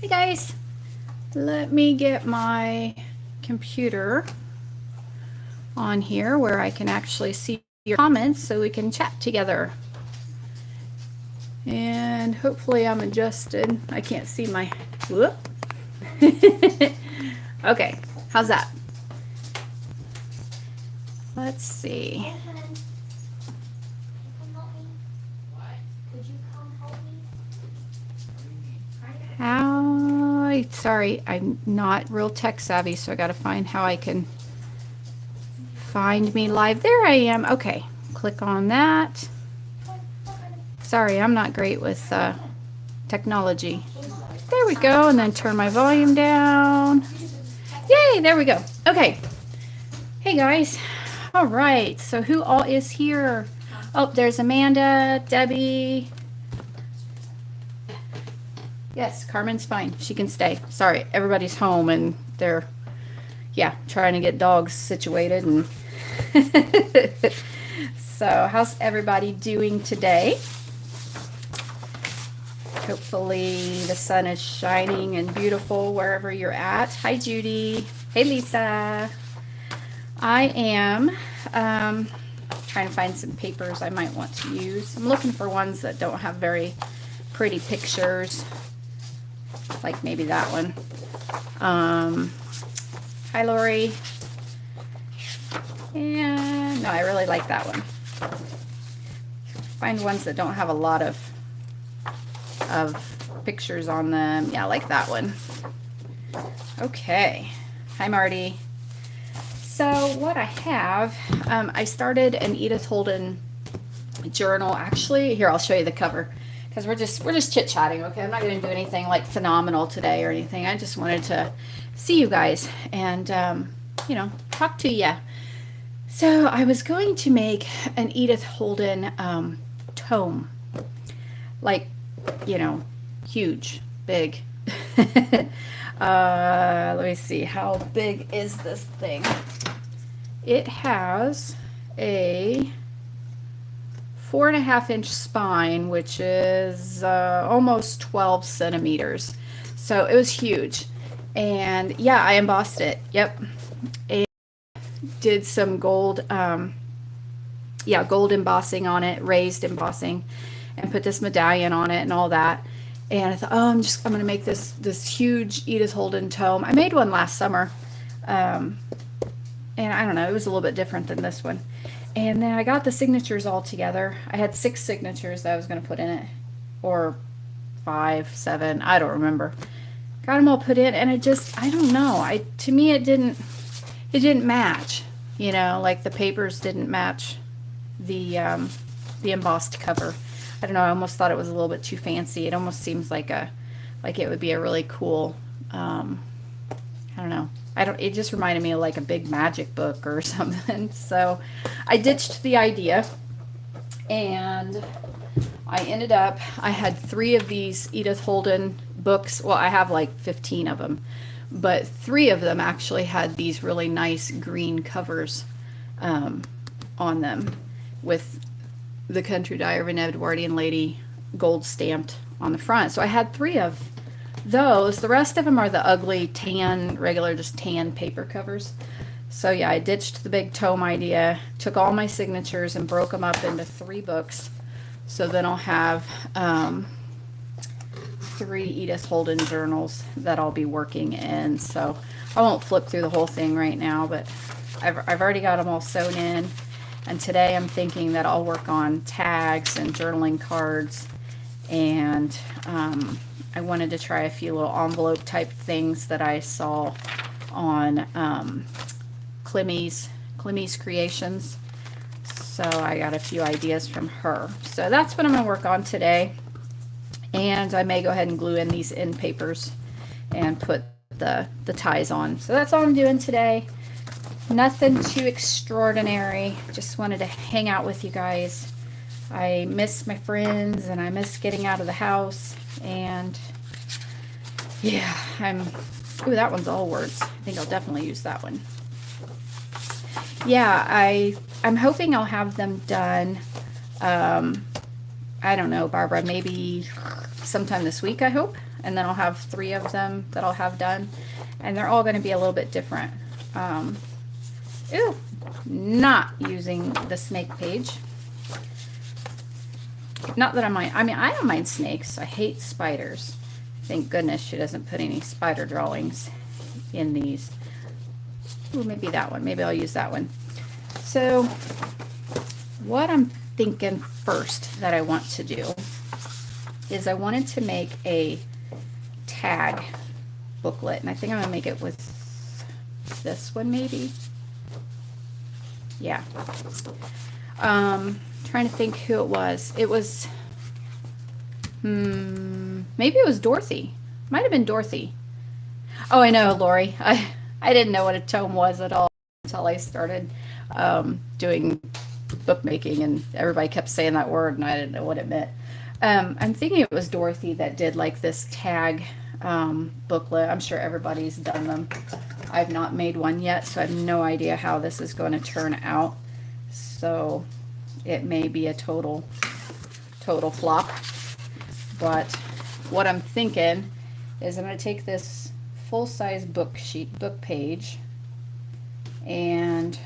Hey guys, let me get my computer on here where I can actually see your comments so we can chat together. And hopefully I'm adjusted. I can't see my, whoop. Okay, how's that? Let's see. Sorry, I'm not real tech savvy, so I got to find how I can find me live. There I am. Okay, click on that. Sorry, I'm not great with technology. There we go, and then turn my volume down. Yay, there we go. Okay. Hey guys. All right, so who all is here? Oh, there's Amanda, Debbie. Yes, Carmen's fine. She can stay. Sorry, everybody's home and they're, yeah, trying to get dogs situated. And so, how's everybody doing today? Hopefully the sun is shining and beautiful wherever you're at. Hi, Judy. Hey, Lisa. I am trying to find some papers I might want to use. I'm looking for ones that don't have very pretty pictures. Like maybe that one. Hi, Lori. And no, I really like that one. Find ones that don't have a lot of pictures on them. Yeah, I like that one. Okay. Hi, Marty. So what I have, I started an Edith Holden journal. Actually, here, I'll show you the cover. Because we're just chit-chatting, okay? I'm not going to do anything like phenomenal today or anything. I just wanted to see you guys and, you know, talk to you. So I was going to make an Edith Holden tome. Like, you know, huge, big. Let me see. How big is this thing? It has a 4.5-inch spine, which is almost 12 centimeters. So it was huge. And yeah, I embossed it. Yep. And did some gold, gold embossing on it, raised embossing, and put this medallion on it and all that. And I thought, oh, I'm going to make this huge Edith Holden tome. I made one last summer. And I don't know, it was a little bit different than this one. And then I got the signatures all together. I had 6 signatures that I was going to put in it. Or 5, 7, I don't remember. Got them all put in, and it just, I don't know. To me it didn't match. You know, like the papers didn't match the embossed cover. I don't know, I almost thought it was a little bit too fancy. It almost seems like it would be a really cool, I don't know. It just reminded me of like a big magic book or something. So I ditched the idea, and I ended up, I had 3 of these Edith Holden books. Well, I have like 15 of them, but 3 of them actually had these really nice green covers on them with the Country Diary of an Edwardian Lady gold stamped on the front. So I had 3 of those. The rest of them are the ugly tan, regular just tan paper covers. So yeah, I ditched the big tome idea, took all my signatures and broke them up into 3 books. So then I'll have 3 Edith Holden journals that I'll be working in. So I won't flip through the whole thing right now, but I've already got them all sewn in. And today I'm thinking that I'll work on tags and journaling cards, and I wanted to try a few little envelope type things that I saw on Climmy's Creations. So I got a few ideas from her. So that's what I'm going to work on today. And I may go ahead and glue in these end papers and put the ties on. So that's all I'm doing today. Nothing too extraordinary. Just wanted to hang out with you guys. I miss my friends and I miss getting out of the house. And yeah, ooh, that one's all words. I think I'll definitely use that one. Yeah, I'm hoping I'll have them done I don't know, Barbara, maybe sometime this week, I hope. And then I'll have 3 of them that I'll have done. And they're all going to be a little bit different. Ooh, not using the snake page. Not that I mind. I mean, I don't mind snakes. I hate spiders. Thank goodness she doesn't put any spider drawings in these. Ooh, maybe that one. Maybe I'll use that one. So what I'm thinking first that I want to do is I wanted to make a tag booklet, and I think I'm gonna make it with this one, maybe. Yeah. Trying to think who it was. It was maybe it was Dorothy. Might have been Dorothy. Oh, I know, Lori. I didn't know what a tome was at all until I started doing bookmaking, and everybody kept saying that word, and I didn't know what it meant. I'm thinking it was Dorothy that did like this tag booklet. I'm sure everybody's done them. I've not made one yet, so I have no idea how this is going to turn out. So it may be a total flop. But what I'm thinking is I'm going to take this full-size book page and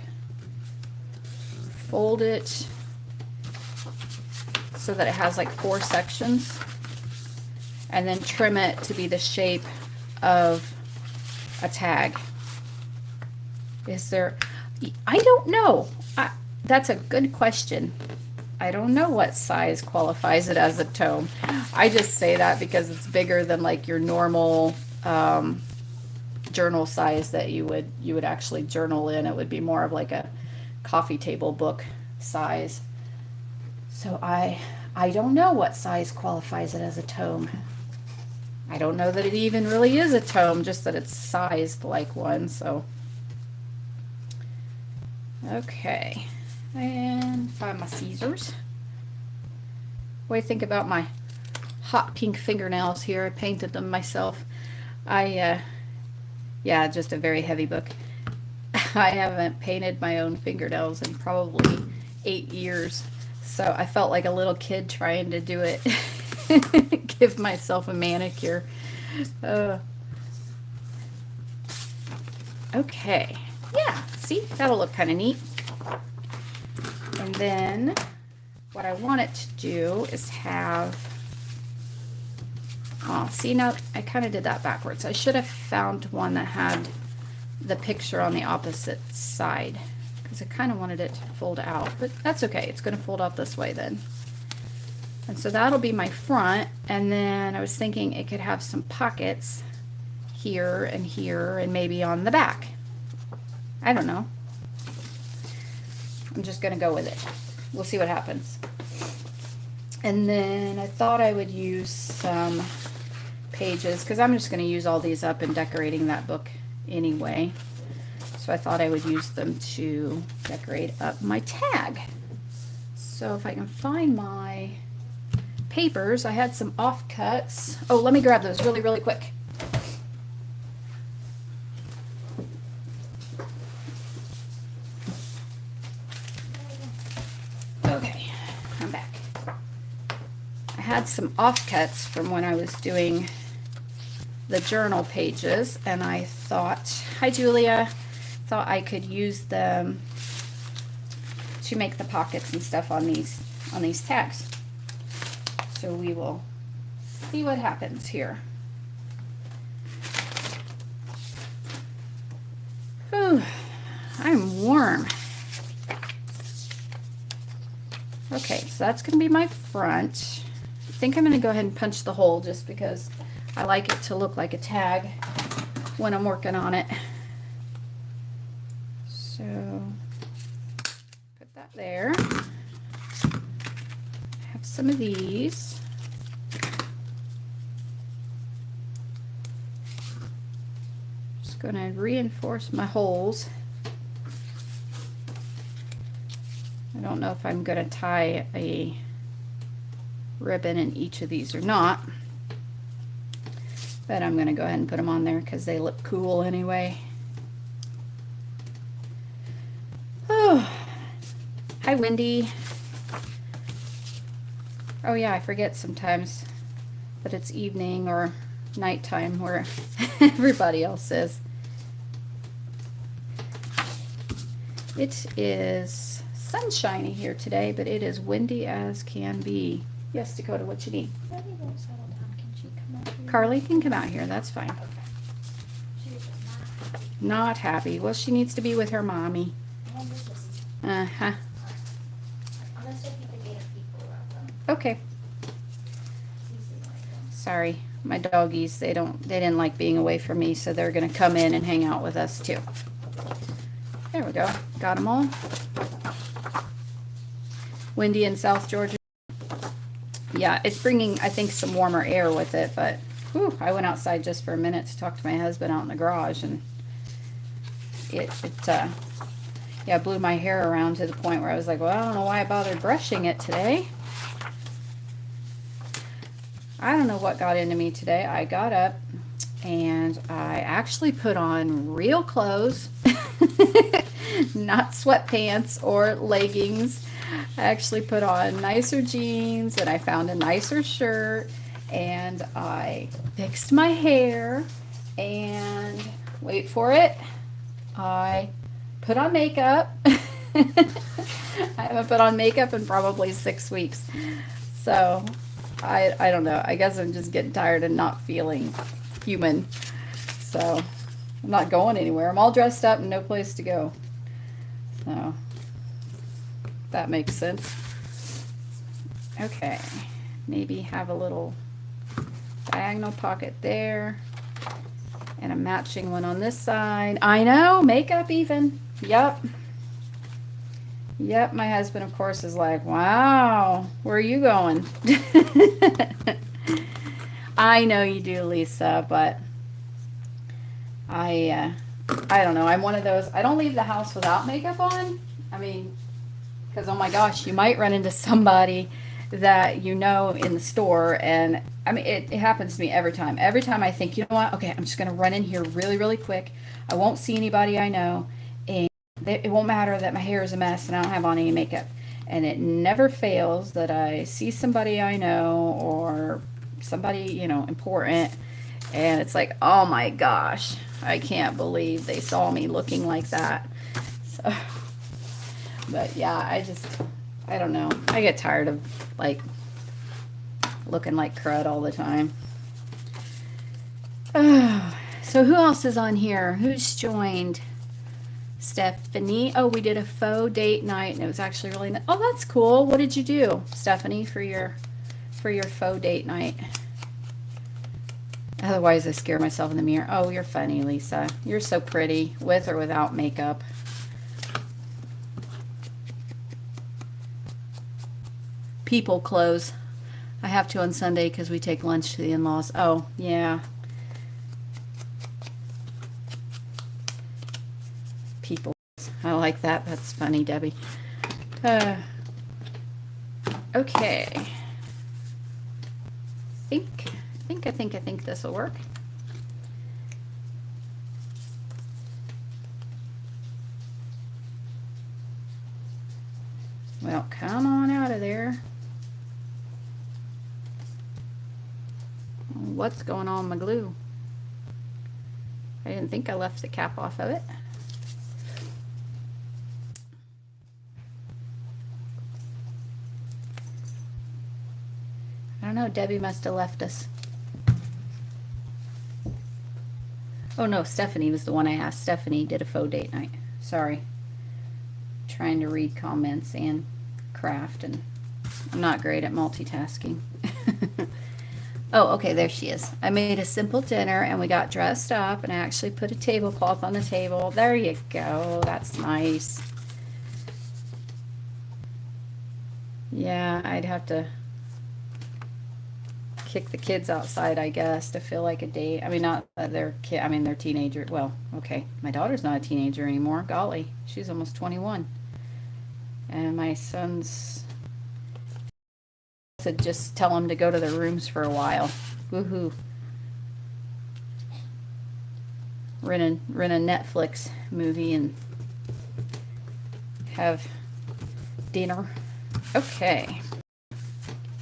fold it so that it has like 4 sections, and then trim it to be the shape of a tag. Is there, I don't know. That's a good question. I don't know what size qualifies it as a tome. I just say that because it's bigger than like your normal journal size that you would actually journal in. It would be more of like a coffee table book size. So I don't know what size qualifies it as a tome. I don't know that it even really is a tome, just that it's sized like one. So okay, and find my scissors. What do you think about my hot pink fingernails here? I painted them myself. Yeah, just a very heavy book. I haven't painted my own fingernails in probably 8 years, so I felt like a little kid trying to do it. Give myself a manicure. Okay, yeah, see, that'll look kind of neat. And then what I want it to do is have, oh, see, now I kind of did that backwards. I should have found one that had the picture on the opposite side, because I kind of wanted it to fold out, but that's okay. It's going to fold out this way then. And so that'll be my front, and then I was thinking it could have some pockets here and here and maybe on the back. I don't know. I'm just going to go with it. We'll see what happens. And then I thought I would use some pages, because I'm just going to use all these up in decorating that book anyway. So I thought I would use them to decorate up my tag. So if I can find my papers, I had some offcuts. Oh, let me grab those really, really quick. Okay, I'm back. I had some offcuts from when I was doing the journal pages, and I thought, hi Julia, thought I could use them to make the pockets and stuff on these tags. So we will see what happens here. Whew, I'm warm. Okay, so that's going to be my front. I think I'm going to go ahead and punch the hole just because I like it to look like a tag when I'm working on it. So put that there. Have some of these. Just going to reinforce my holes. I don't know if I'm going to tie a ribbon in each of these or not, but I'm going to go ahead and put them on there because they look cool anyway. Oh, hi Wendy. Oh yeah, I forget sometimes that it's evening or nighttime where everybody else is. It is sunshiny here today, but it is windy as can be. Yes, Dakota, what you need? Maybe won't settle down. Can she come out here? Carly can come out here, that's fine. Okay. She was just not happy. Not happy. Well, she needs to be with her mommy. And this is, Uh-huh. I'm gonna still keep the gator people around them. Okay. It's easy when I go. Sorry. My doggies, they didn't like being away from me, so they're gonna come in and hang out with us too. There we go. Got them all. Windy in South Georgia. Yeah, it's bringing, I think, some warmer air with it, but whew, I went outside just for a minute to talk to my husband out in the garage, and yeah, blew my hair around to the point where I was like, well, I don't know why I bothered brushing it today. I don't know what got into me today. I got up and I actually put on real clothes, not sweatpants or leggings. I actually put on nicer jeans and I found a nicer shirt and I fixed my hair and wait for it, I put on makeup. I haven't put on makeup in probably 6 weeks. So I don't know. I guess I'm just getting tired and not feeling human. So I'm not going anywhere. I'm all dressed up and no place to go. So that makes sense. Okay. Maybe have a little diagonal pocket there. And a matching one on this side. I know, makeup even. Yep. Yep, my husband, of course, is like, wow, where are you going? I know you do, Lisa, but I don't know. I'm one of those, I don't leave the house without makeup on. I mean, because, oh my gosh, you might run into somebody that you know in the store, and I mean, it happens to me every time. Every time I think, you know what, okay, I'm just going to run in here really, really quick. I won't see anybody I know, and it won't matter that my hair is a mess and I don't have on any makeup. And it never fails that I see somebody I know or somebody, you know, important, and it's like, oh my gosh, I can't believe they saw me looking like that. So, but yeah, I don't know. I get tired of like looking like crud all the time. Oh, so who else is on here? Who's joined? Stephanie. Oh, we did a faux date night and it was actually really nice. Oh, that's cool. What did you do, Stephanie, for your faux date night? Otherwise, I scare myself in the mirror. Oh, you're funny, Lisa. You're so pretty, with or without makeup. People clothes. I have to on Sunday because we take lunch to the in-laws. Oh, yeah. People. I like that. That's funny, Debbie. Okay. I think this will work. Well, come on out of there. What's going on with my glue? I didn't think I left the cap off of it. I don't know, Debbie must have left us. Oh no, Stephanie was the one I asked. Stephanie did a faux date night. Sorry. Trying to read comments and craft, and I'm not great at multitasking. Oh, okay, there she is. I made a simple dinner and we got dressed up and I actually put a tablecloth on the table. There you go. That's nice. Yeah, I'd have to kick the kids outside, I guess, to feel like a date. I mean, not that they're kid. I mean, they're teenager. Well, okay, my daughter's not a teenager anymore. Golly, she's almost 21, and my son's to just tell them to go to their rooms for a while. Woohoo! Rent a Netflix movie and have dinner. Okay.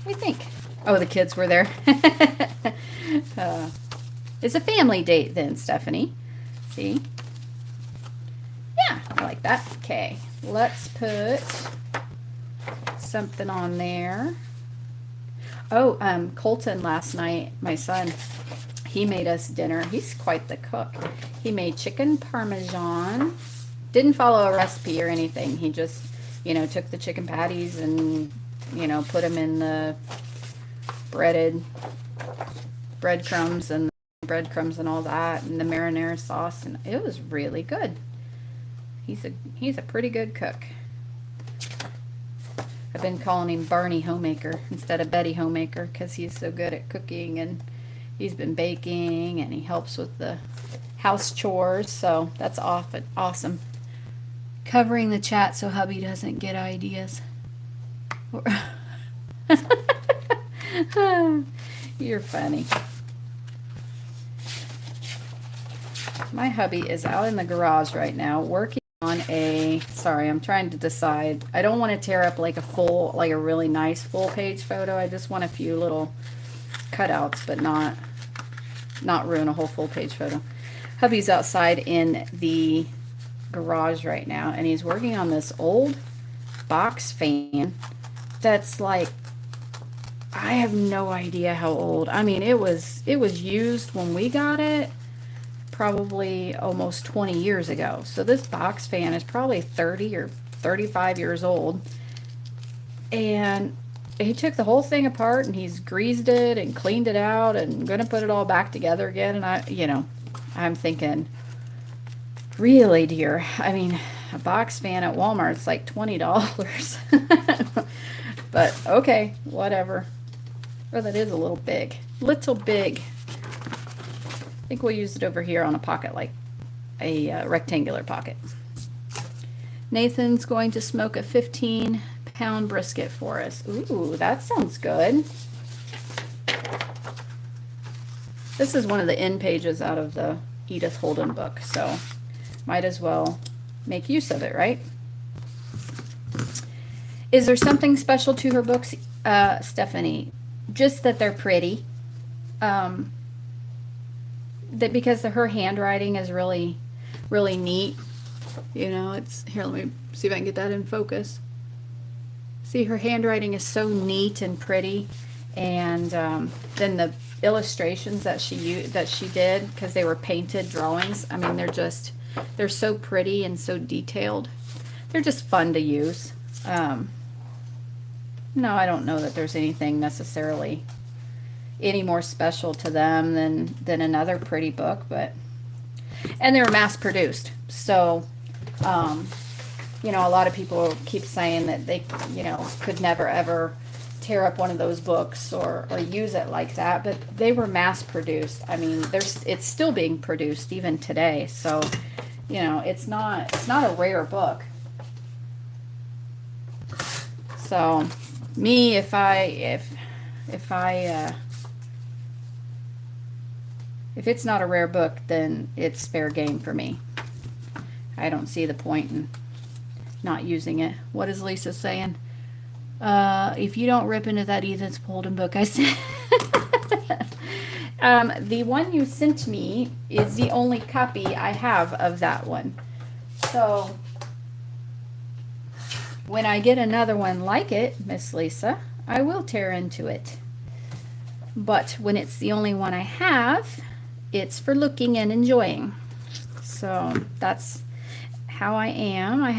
we think? Oh, the kids were there. It's a family date then, Stephanie. See? Yeah, I like that. Okay, let's put something on there. Oh, Colton last night, my son, he made us dinner. He's quite the cook. He made chicken parmesan. Didn't follow a recipe or anything. He just, took the chicken patties and, put them in the breaded breadcrumbs and all that, and the marinara sauce, and it was really good. He's a pretty good cook. I've been calling him Barney Homemaker instead of Betty Homemaker because he's so good at cooking, and he's been baking, and he helps with the house chores, so that's awesome. Covering the chat so hubby doesn't get ideas. You're funny. My hubby is out in the garage right now working on sorry, I'm trying to decide. I don't want to tear up like a really nice full page photo. I just want a few little cutouts, but not ruin a whole full page photo. Hubby's outside in the garage right now, and he's working on this old box fan that's like, I have no idea how old. I mean, it was used when we got it, probably almost 20 years ago. So this box fan is probably 30 or 35 years old. And he took the whole thing apart, and he's greased it and cleaned it out and going to put it all back together again. And I'm thinking, really, dear? I mean, a box fan at Walmart's like $20. But okay, whatever. Oh, that is a little big. Little big. I think we'll use it over here on a pocket, like a rectangular pocket. Nathan's going to smoke a 15-pound brisket for us. Ooh, that sounds good. This is one of the end pages out of the Edith Holden book, so might as well make use of it, right? Is there something special to her books, Stephanie? Just that they're pretty. That because her handwriting is really, really neat. It's here. Let me see if I can get that in focus. See, her handwriting is so neat and pretty, and then the illustrations that she did, because they were painted drawings. I mean, they're so pretty and so detailed. They're just fun to use. No, I don't know that there's anything necessarily any more special to them than another pretty book, and they were mass produced. So, a lot of people keep saying that they, could never ever tear up one of those books or use it like that, but they were mass produced. I mean, it's still being produced even today. So, it's not a rare book. So, me, if it's not a rare book, then it's fair game for me. I don't see the point in not using it. What is Lisa saying? If you don't rip into that Edith Holden book, I said. The one you sent me is the only copy I have of that one. So when I get another one like it, Miss Lisa, I will tear into it. But when it's the only one I have, it's for looking and enjoying. So that's how I am. I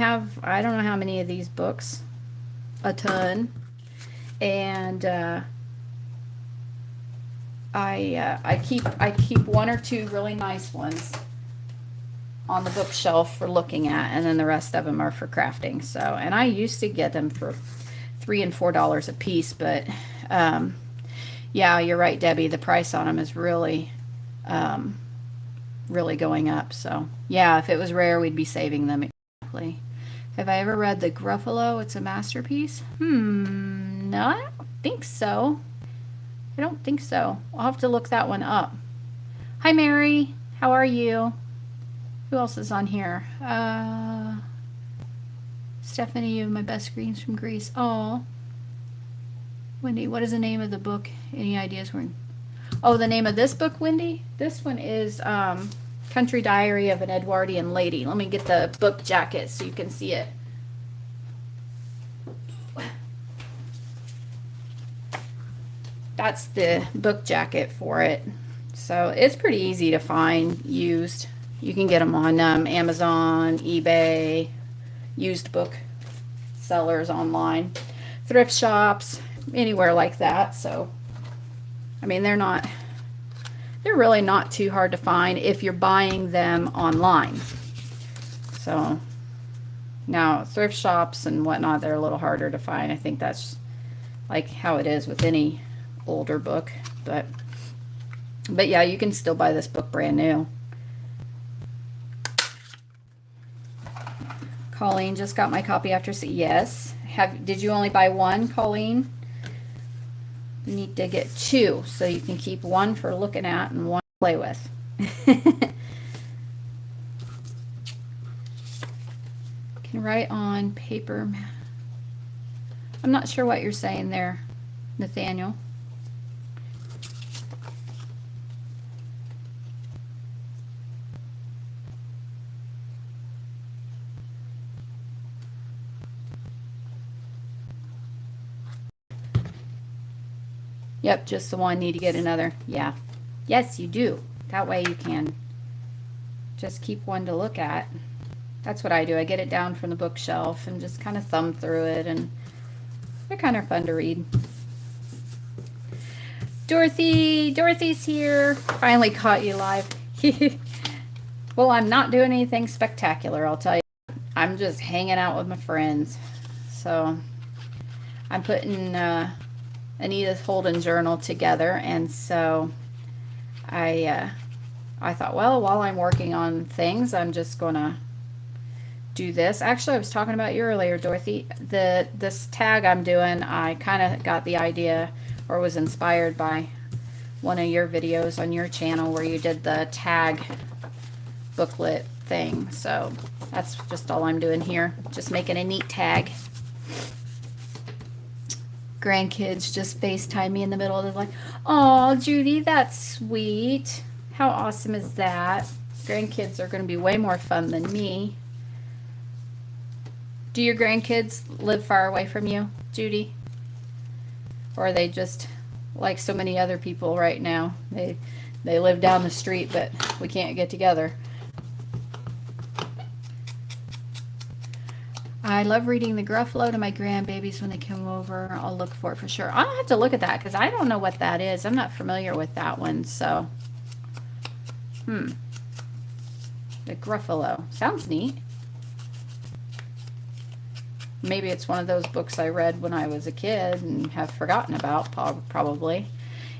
don't know how many of these books, a ton, and I keep one or two really nice ones on the bookshelf for looking at, and then the rest of them are for crafting. So, and I used to get them for $3 and $4 a piece, but yeah, you're right, Debbie. The price on them is really really going up. So yeah, if it was rare, we'd be saving them. Exactly. Have I ever read The Gruffalo? It's a masterpiece. No, I don't think so. I don't think so. I'll have to look that one up. Hi, Mary. How are you? Who else is on here? Stephanie, you have my best greens from Greece. Oh, Wendy, what is the name of the book? Any ideas? Oh, the name of this book, Wendy? This one is Country Diary of an Edwardian Lady. Let me get the book jacket so you can see it. That's the book jacket for it. So it's pretty easy to find used. You can get them on Amazon, eBay, used book sellers online, thrift shops, anywhere like that. So, I mean, they're really not too hard to find if you're buying them online. So, now thrift shops and whatnot, they're a little harder to find. I think that's like how it is with any older book, but yeah, you can still buy this book brand new. Colleen just got my copy after. Yes. Did you only buy one, Colleen? You need to get two so you can keep one for looking at and one to play with. Can write on paper. I'm not sure what you're saying there, Nathaniel. Yep, just the one. Need to get another. Yeah. Yes, you do. That way you can just keep one to look at. That's what I do. I get it down from the bookshelf and just kind of thumb through it, and they're kind of fun to read. Dorothy's here. Finally caught you live. Well, I'm not doing anything spectacular, I'll tell you. I'm just hanging out with my friends. So I'm putting an Edith Holden journal together, and so I thought, well, while I'm working on things, I'm just gonna do this. Actually, I was talking about you earlier, Dorothy. This tag I'm doing, I kind of got the idea or was inspired by one of your videos on your channel where you did the tag booklet thing. So that's just all I'm doing here, just making a neat tag. Grandkids just FaceTime me in the middle. They're like, "Oh, Judy, that's sweet. How awesome is that?" Grandkids are going to be way more fun than me. Do your grandkids live far away from you, Judy? Or are they just like so many other people right now? They live down the street, but we can't get together. I love reading the Gruffalo to my grandbabies when they come over. I'll look for it for sure. I'll have to look at that because I don't know what that is. I'm not familiar with that one. So, the Gruffalo. Sounds neat. Maybe it's one of those books I read when I was a kid and have forgotten about, probably.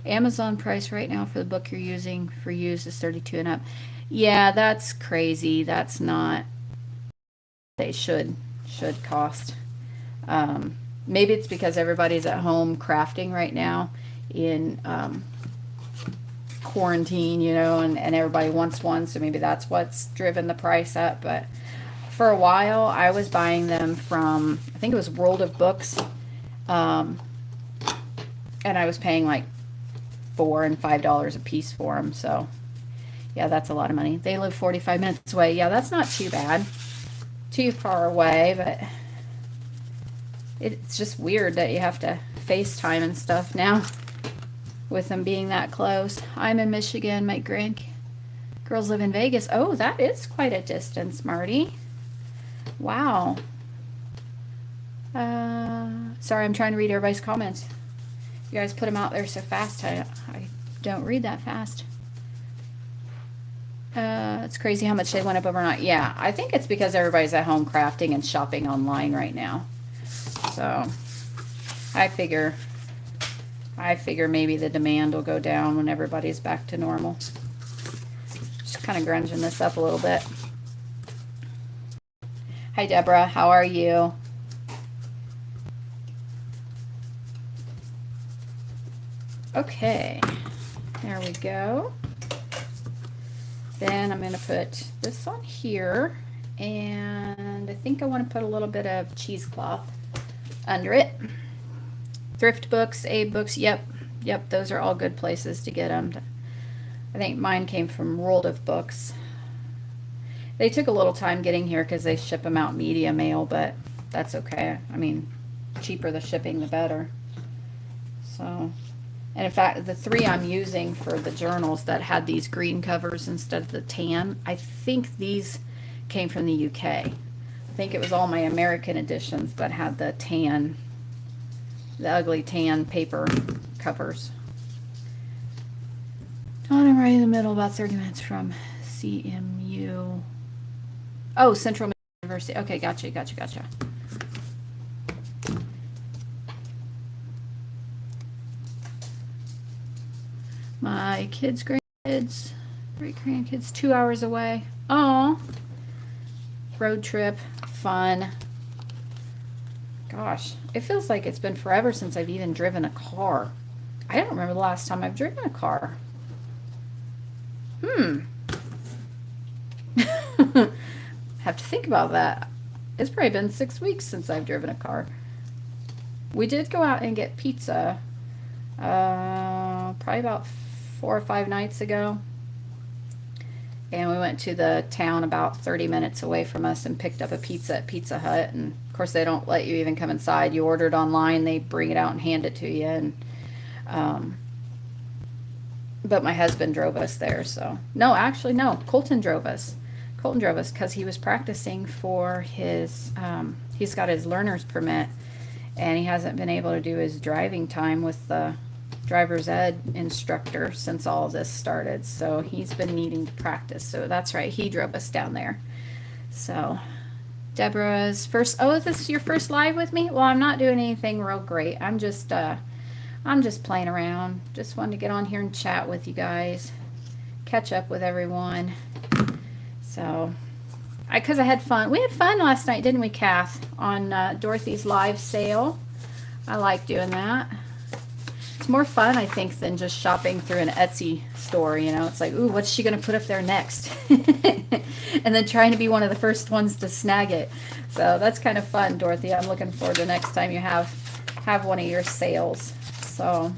Amazon price right now for the book you're using for used is $32 and up. Yeah, that's crazy. That's not... They should cost. Maybe it's because everybody's at home crafting right now in quarantine, you know, and everybody wants one, so maybe that's what's driven the price up. But for a while I was buying them from, I think it was World of Books, and I was paying like $4 and $5 a piece for them. So yeah, that's a lot of money. They live 45 minutes away. Yeah, that's not too bad. Too far away, but it's just weird that you have to FaceTime and stuff now with them being that close. I'm in Michigan. My girls live in Vegas. Oh, that is quite a distance, Marty. Wow. Sorry, I'm trying to read everybody's comments. You guys put them out there so fast. I don't read that fast. It's crazy how much they went up overnight. Yeah, I think it's because everybody's at home crafting and shopping online right now. So I figure maybe the demand will go down when everybody's back to normal. Just kind of grunging this up a little bit. Hi, Deborah. How are you? Okay, there we go. Then I'm going to put this on here, and I think I want to put a little bit of cheesecloth under it. Thrift Books, Abe Books. Yep. Yep. Those are all good places to get them. I think mine came from World of Books. They took a little time getting here because they ship them out media mail, but that's okay. I mean, cheaper the shipping, the better. So, and in fact, the 3 I'm using for the journals that had these green covers instead of the tan, I think these came from the UK. I think it was all my American editions that had the tan, the ugly tan paper covers. I'm right in the middle, about 30 minutes from CMU. Oh, Central University. Okay, gotcha. My kids, grandkids, great grandkids, 2 hours away. Oh, road trip, fun. Gosh, it feels like it's been forever since I've even driven a car. I don't remember the last time I've driven a car. Have to think about that. It's probably been 6 weeks since I've driven a car. We did go out and get pizza probably about 4 or 5 nights ago. And we went to the town about 30 minutes away from us and picked up a pizza at Pizza Hut. And of course, they don't let you even come inside. You order it online, they bring it out and hand it to you. And but my husband drove us there. So no, actually no, Colton drove us. Colton drove us because he was practicing for his. He's got his learner's permit, and he hasn't been able to do his driving time with the driver's ed instructor since all of this started. So he's been needing to practice. So that's right, he drove us down there. So Deborah's first. Oh, is this your first live with me? Well, I'm not doing anything real great. I'm just playing around. Just wanted to get on here and chat with you guys, catch up with everyone. So, because I had fun. We had fun last night, didn't we, Kath? On Dorothy's live sale. I like doing that. It's more fun, I think, than just shopping through an Etsy store. You know, it's like, ooh, what's she gonna put up there next? And then trying to be one of the first ones to snag it. So that's kind of fun, Dorothy. I'm looking forward to next time you have one of your sales. So,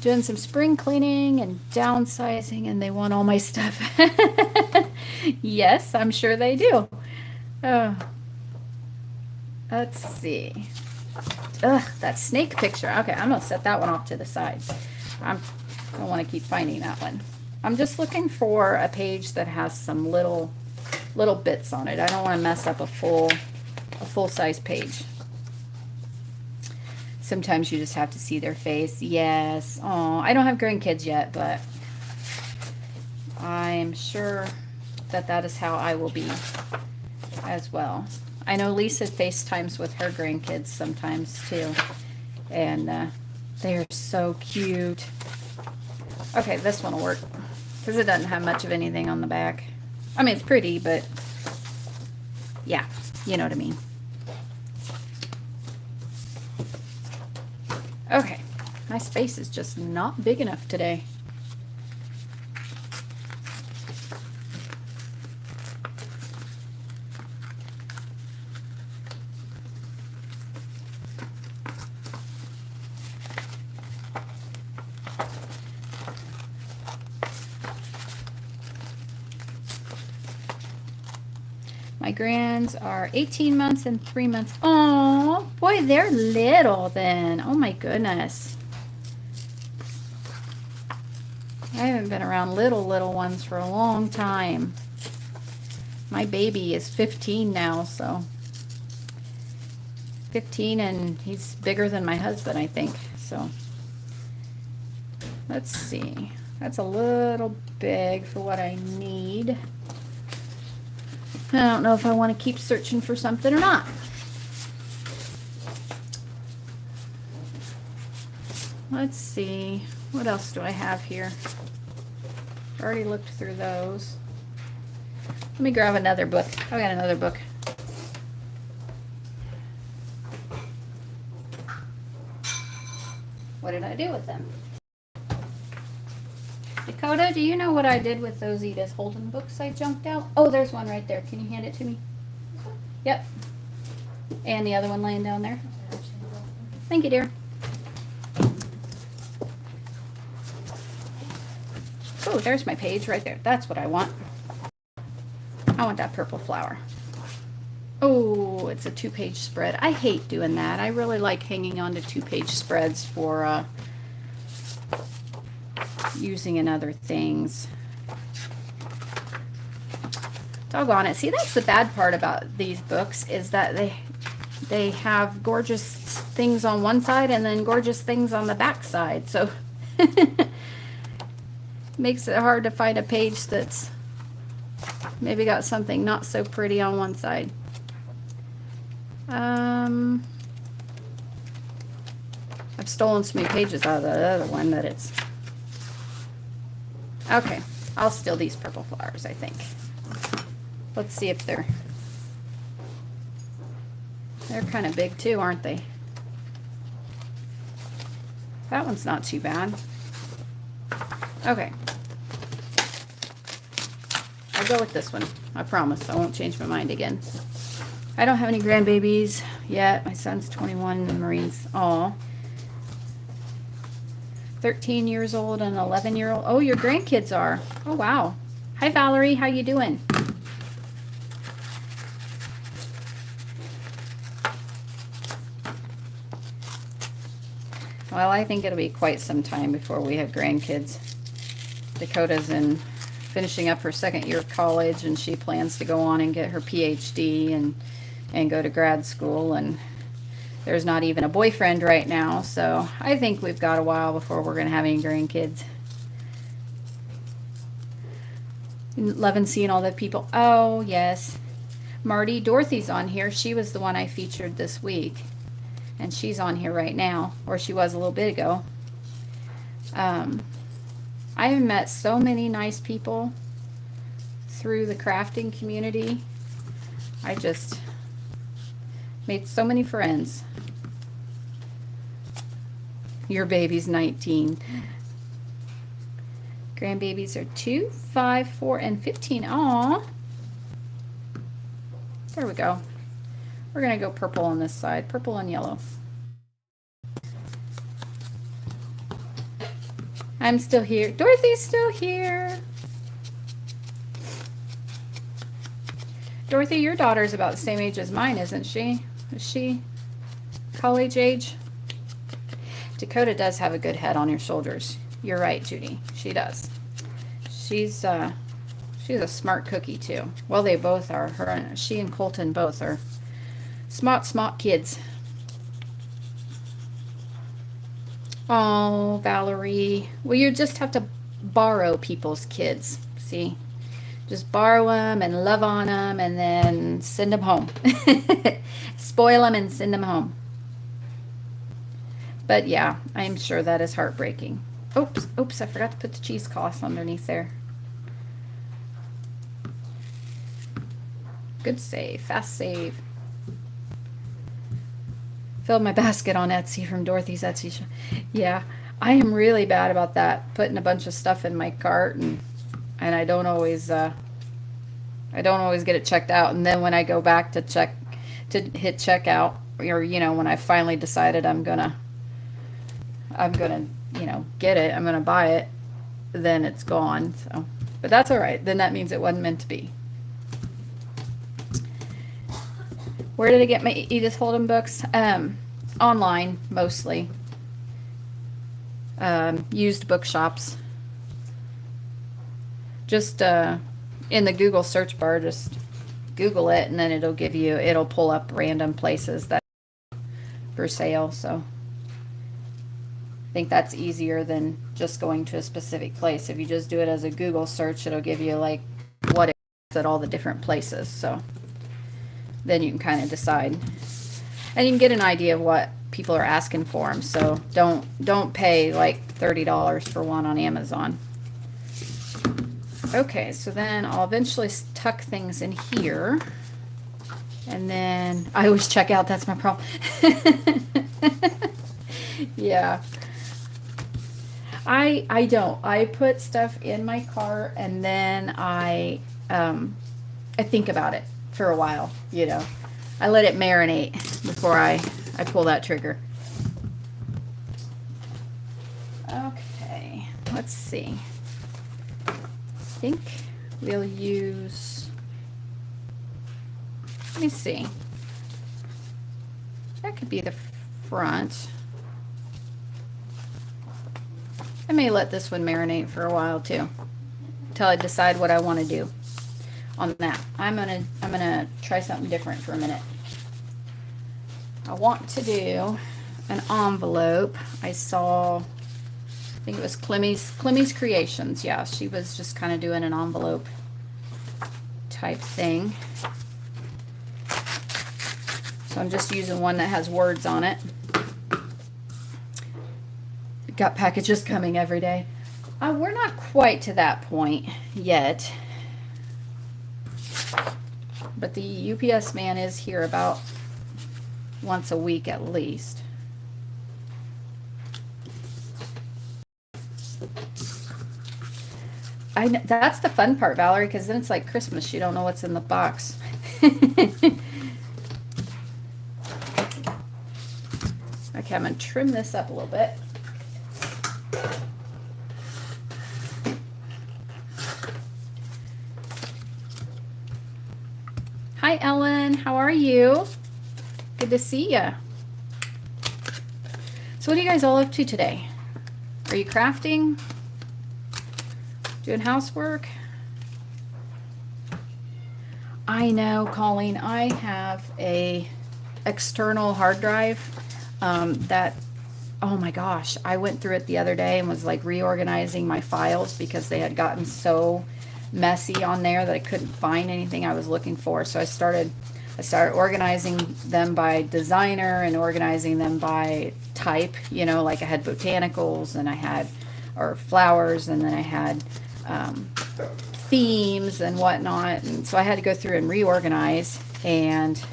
doing some spring cleaning and downsizing, and they want all my stuff. Yes, I'm sure they do. Let's see. Ugh, that snake picture. Okay, I'm gonna set that one off to the side. I don't want to keep finding that one. I'm just looking for a page that has some little bits on it. I don't want to mess up a full size page. Sometimes you just have to see their face. Yes. Oh, I don't have grandkids yet, but I'm sure that is how I will be as well. I know Lisa FaceTimes with her grandkids sometimes too, and they are so cute. Okay, this one will work because it doesn't have much of anything on the back. I mean, it's pretty, but yeah, you know what I mean. Okay, my space is just not big enough today. My grands are 18 months and 3 months. Oh, boy, they're little then. Oh my goodness. I haven't been around little ones for a long time. My baby is 15 now, so 15, and he's bigger than my husband, I think. So let's see. That's a little big for what I need. I don't know if I want to keep searching for something or not. Let's see. What else do I have here? Already looked through those. Let me grab another book. I got another book. What did I do with them? Dakota, do you know what I did with those Edith Holden books I junked out? Oh, there's one right there. Can you hand it to me? Yep. And the other one laying down there. Thank you, dear. Oh, there's my page right there. That's what I want. I want that purple flower. Oh, it's a 2-page spread. I hate doing that. I really like hanging on to 2-page spreads for using in other things. Doggone it. See, that's the bad part about these books, is that they have gorgeous things on one side and then gorgeous things on the back side. So makes it hard to find a page that's maybe got something not so pretty on one side. I've stolen so many pages out of the other one that it's... Okay, I'll steal these purple flowers, I think. Let's see if they're kind of big too, aren't they? That one's not too bad. Okay. I'll go with this one. I promise. I won't change my mind again. I don't have any grandbabies yet. My son's 21 in the Marines. Aw. 13 years old and 11-year-old. Oh, your grandkids are. Oh, wow. Hi, Valerie. How you doing? Well, I think it'll be quite some time before we have grandkids. Dakota's finishing up her 2nd year of college, and she plans to go on and get her PhD and go to grad school, and there's not even a boyfriend right now, so I think we've got a while before we're going to have any grandkids. Loving seeing all the people. Oh, yes. Marty, Dorothy's on here. She was the one I featured this week, and she's on here right now, or she was a little bit ago. I have met so many nice people through the crafting community. I just made so many friends. Your baby's 19. Grandbabies are 2, 5, 4, and 15. Aw. There we go. We're going to go purple on this side. Purple and yellow. I'm still here. Dorothy's still here. Dorothy, your daughter's about the same age as mine, isn't she? Is she college age? Dakota does have a good head on her shoulders. You're right, Judy. She does. She's a smart cookie too. Well, they both are. She and Colton both are smart kids. Oh, Valerie. Well, you just have to borrow people's kids. See? Just borrow them and love on them and then send them home. Spoil them and send them home. But yeah, I'm sure that is heartbreaking. Oops, I forgot to put the cheesecloth underneath there. Good save, fast save. Filled my basket on Etsy from Dorothy's Etsy shop. Yeah, I am really bad about that, putting a bunch of stuff in my cart, and I don't always get it checked out. And then when I go back to hit checkout, or when I finally decided I'm gonna get it, I'm gonna buy it, then it's gone. So, but that's all right. Then that means it wasn't meant to be. Where did I get my Edith Holden books? Online, mostly. Used bookshops. Just in the Google search bar, just Google it, and then it'll pull up random places that are for sale. So I think that's easier than just going to a specific place. If you just do it as a Google search, it'll give you like what it's at all the different places. So then you can kind of decide, and you can get an idea of what people are asking for them. So don't pay like $30 for one on Amazon. Okay, so then I'll eventually tuck things in here, and then I always check out. That's my problem. Yeah, I don't. I put stuff in my cart, and then I think about it for a while, I let it marinate before I pull that trigger. Okay, let's see. I think we'll use, let me see. That could be the front. I may let this one marinate for a while too, until I decide what I want to do on that. I'm gonna try something different for a minute. I want to do an envelope. I saw, I think it was Clemmy's Creations. Yeah, she was just kind of doing an envelope type thing. So I'm just using one that has words on it. Got packages coming every day. We're not quite to that point yet, but the UPS man is here about once a week at least. I know, that's the fun part, Valerie, because then it's like Christmas. You don't know what's in the box. Okay, I'm going to trim this up a little bit. Hi, Ellen. How are you? Good to see you. So what are you guys all up to today? Are you crafting? Doing housework? I know, Colleen. I have a external hard drive that, oh my gosh, I went through it the other day and was like reorganizing my files because they had gotten so messy on there that I couldn't find anything I was looking for. So I started organizing them by designer and organizing them by type, you know, like I had botanicals and I had, or flowers, and then I had themes and whatnot. And so I had to go through and reorganize, and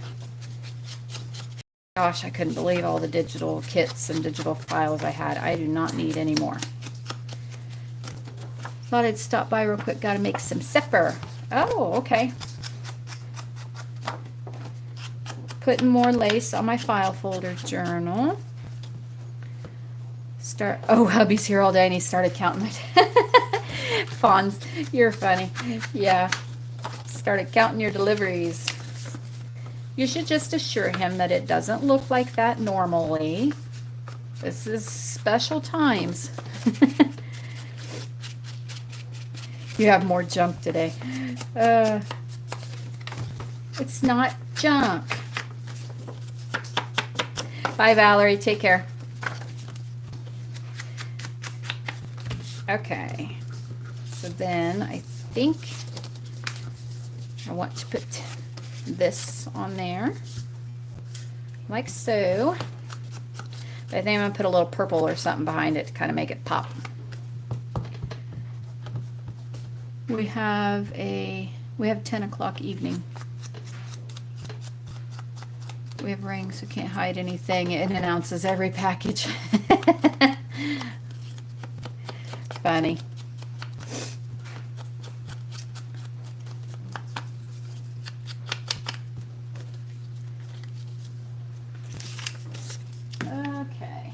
gosh, I couldn't believe all the digital kits and digital files I had. I do not need any more. Thought I'd stop by real quick. Got to make some supper. Oh, okay. Putting more lace on my file folder journal. Oh, hubby's here all day and he started counting my Fonz, you're funny. Yeah. Started counting your deliveries. You should just assure him that it doesn't look like that normally. This is special times. You have more junk today. It's not junk. Bye, Valerie. Take care. Okay. So then I think I want to put this on there. Like so. But I think I'm going to put a little purple or something behind it to kind of make it pop. We have 10 o'clock evening. We have rings, so can't hide anything. It announces every package. Funny. Okay.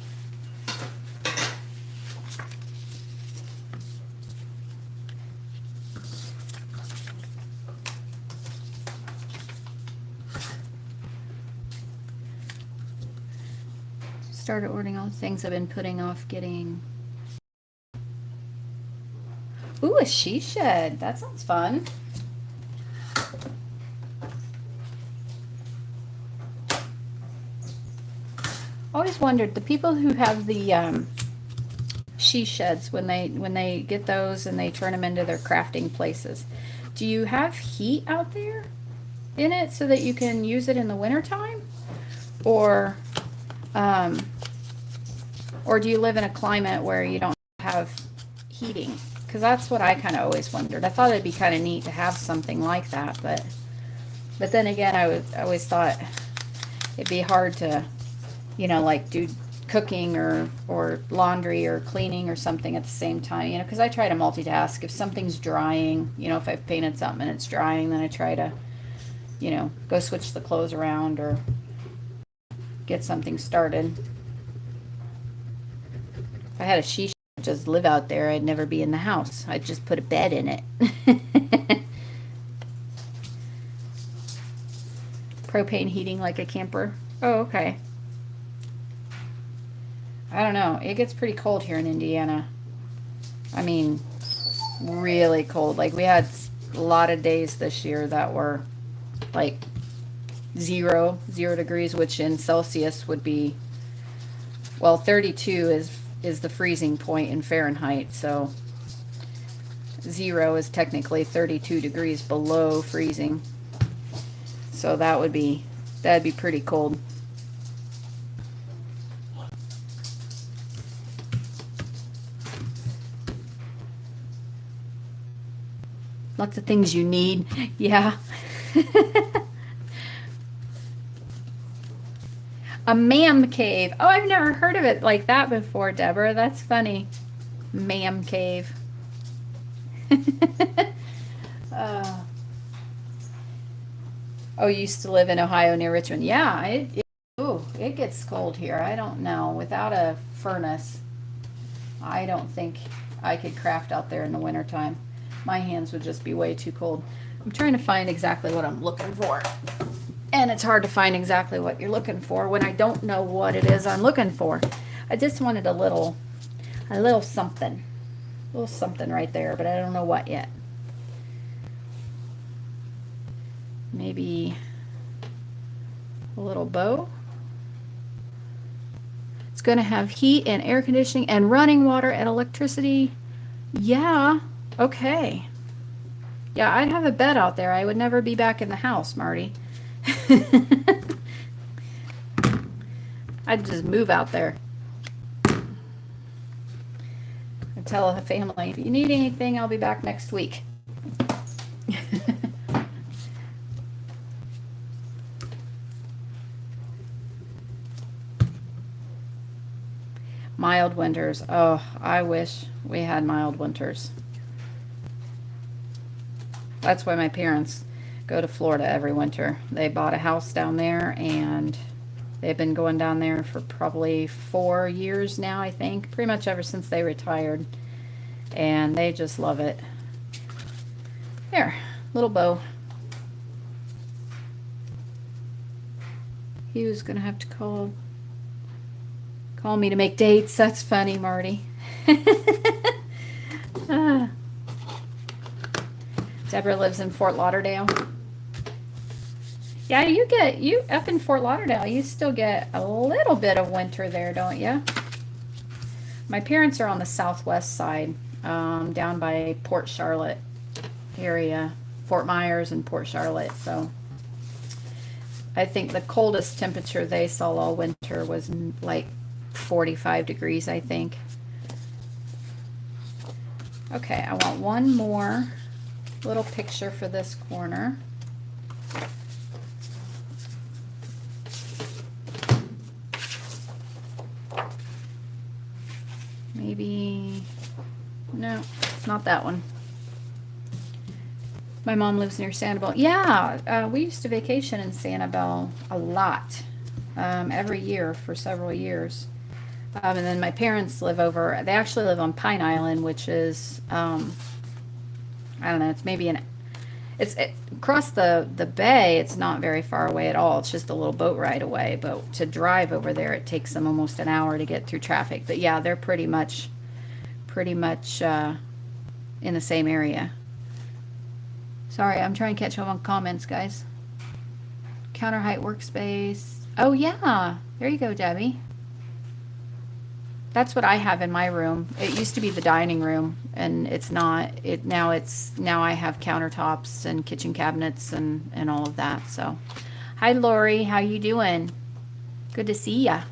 Started ordering all the things I've been putting off getting. Ooh, a she shed. That sounds fun. Always wondered, the people who have the she sheds, when they get those and they turn them into their crafting places, do you have heat out there in it so that you can use it in the wintertime? Or do you live in a climate where you don't have heating? Because that's what I kind of always wondered. I thought it'd be kind of neat to have something like that, but then again, I always thought it'd be hard to, you know, like do cooking or laundry or cleaning or something at the same time, you know, because I try to multitask. If something's drying, you know, if I've painted something and it's drying, then I try to you know, go switch the clothes around or get something started. If I had a she just live out there, I'd never be in the house. I'd just put a bed in it. Propane heating like a camper. Oh, okay. I don't know. It gets pretty cold here in Indiana. I mean, really cold. Like, we had a lot of days this year that were like zero degrees, which in Celsius would be, well, 32 is the freezing point in Fahrenheit. So zero is technically 32 degrees below freezing. So that'd be pretty cold. Lots of things you need. Yeah. A man cave. Oh, I've never heard of it like that before, Deborah. That's funny. Man cave. Oh, you used to live in Ohio near Richmond. Yeah, it gets cold here. I don't know. Without a furnace, I don't think I could craft out there in the wintertime. My hands would just be way too cold. I'm trying to find exactly what I'm looking for. And it's hard to find exactly what you're looking for when I don't know what it is I'm looking for. I just wanted a little something. A little something right there, but I don't know what yet. Maybe a little bow. It's going to have heat and air conditioning and running water and electricity. Yeah. Okay. Yeah, I'd have a bed out there. I would never be back in the house, Marty. I'd just move out there. I tell the family, if you need anything, I'll be back next week. Mild winters. Oh, I wish we had mild winters. That's why my parents go to Florida every winter. They bought a house down there and they've been going down there for probably 4 years now, I think. Pretty much ever since they retired. And they just love it. There, little bow. He was gonna have to call me to make dates. That's funny, Marty. Deborah lives in Fort Lauderdale. Yeah, you up in Fort Lauderdale, you still get a little bit of winter there, don't you? My parents are on the southwest side, down by Port Charlotte area, Fort Myers and Port Charlotte. So I think the coldest temperature they saw all winter was like 45 degrees, I think. Okay, I want one more little picture for this corner. Maybe, no, not that one. My mom lives near Sanibel. Yeah, we used to vacation in Sanibel a lot, every year for several years. And then my parents live over, they actually live on Pine Island, which is, I don't know, it's maybe it's across the bay. It's not very far away at all. It's just a little boat ride away. But to drive over there, it takes them almost an hour to get through traffic. But yeah, they're pretty much in the same area. Sorry, I'm trying to catch up on comments, guys. Counter height workspace. Oh yeah, there you go, Debbie. That's what I have in my room. It used to be the dining room, and it's not. Now I have countertops and kitchen cabinets and all of that. So, hi Lori, how you doing? Good to see ya.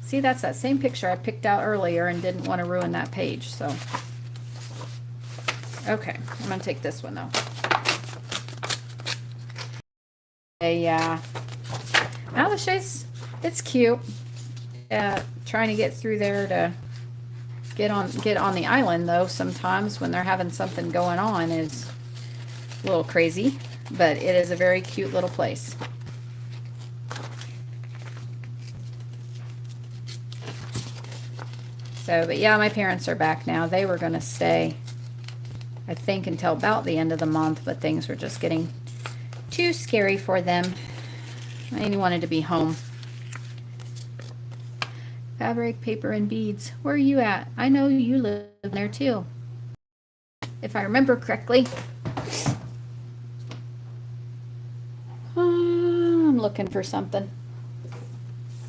See, that's that same picture I picked out earlier and didn't want to ruin that page. So, okay, I'm gonna take this one though. Yeah. Now the chase. It's cute. Trying to get through there to get on the island though. Sometimes when they're having something going on is A little crazy, but it is a very cute little place. So, but yeah, my parents are back now. They were going to stay, I think, until about the end of the month, but things were just getting too scary for them. They wanted to be home. Fabric, paper, and beads. Where are you at? I know you live there too, if I remember correctly. I'm looking for something.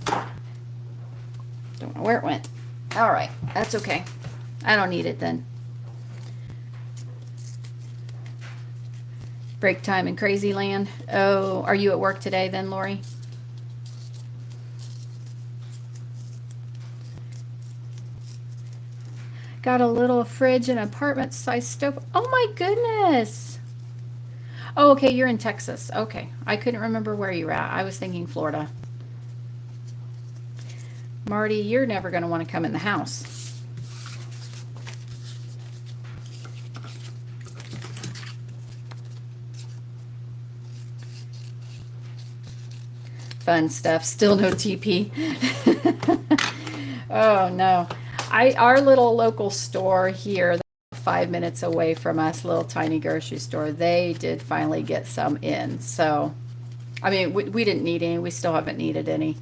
Don't know where it went. All right, that's okay. I don't need it then. Break time in Crazy Land. Oh, are you at work today then, Lori? Got a little fridge and apartment size stove. Oh my goodness. Oh, okay, you're in Texas. Okay, I couldn't remember where you were at. I was thinking Florida. Marty, you're never going to want to come in the house. Fun stuff. Still no TP. Oh no. Our little local store here, 5 minutes away from us, little tiny grocery store, they did finally get some in. So, I mean, we didn't need any. We still haven't needed any.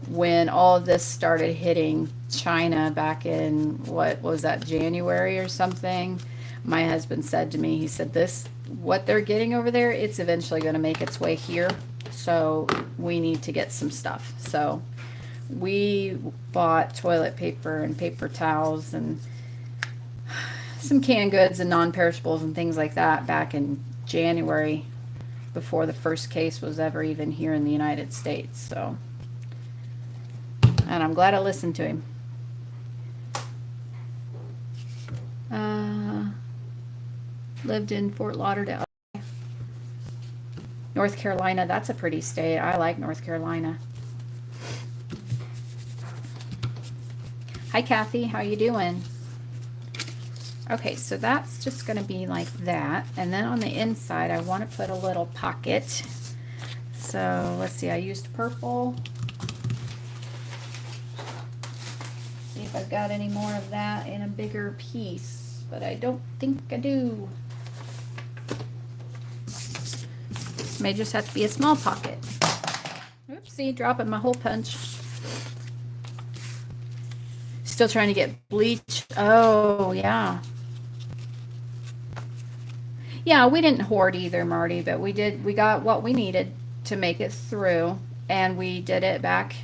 When all of this started hitting China back in, what was that, January or something, my husband said to me, he said, what they're getting over there, it's eventually going to make its way here. So we need to get some stuff. So we bought toilet paper and paper towels and some canned goods and non-perishables and things like that back in January, before the first case was ever even here in the United States. So, and I'm glad I listened to him. Lived in Fort Lauderdale, North Carolina. That's a pretty state. I like North Carolina. Hi, Kathy. How you doing? Okay, so that's just going to be like that. And then on the inside, I want to put a little pocket. So let's see. I used purple. See if I've got any more of that in a bigger piece, but I don't think I do. May just have to be a small pocket. Oopsie, dropping my hole punch. Still trying to get bleach. Oh, yeah. Yeah, we didn't hoard either, Marty, but we got what we needed to make it through, and we did it back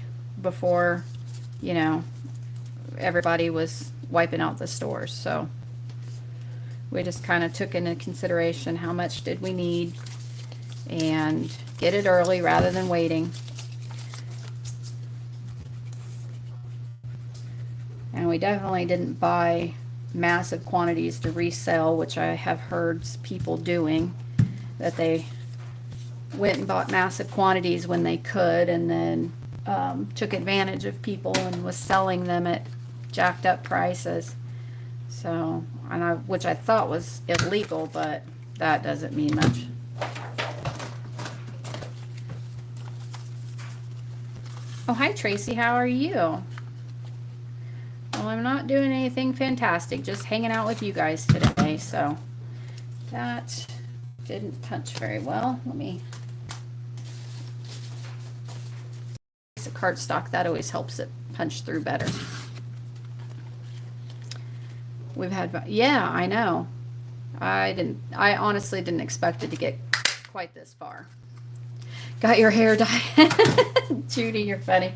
before, you know, everybody was wiping out the stores. So we just kind of took into consideration how much did we need and get it early rather than waiting. And we definitely didn't buy massive quantities to resell, which I have heard people doing, that they went and bought massive quantities when they could, and then took advantage of people and was selling them at jacked up prices. So, which I thought was illegal, but that doesn't mean much. Oh, hi Tracy, how are you? Well, I'm not doing anything fantastic, just hanging out with you guys today. So that didn't punch very well. Let me use a cardstock. That always helps it punch through better. We've had, yeah, I know. I honestly didn't expect it to get quite this far. Got your hair dyed. Judy, you're funny.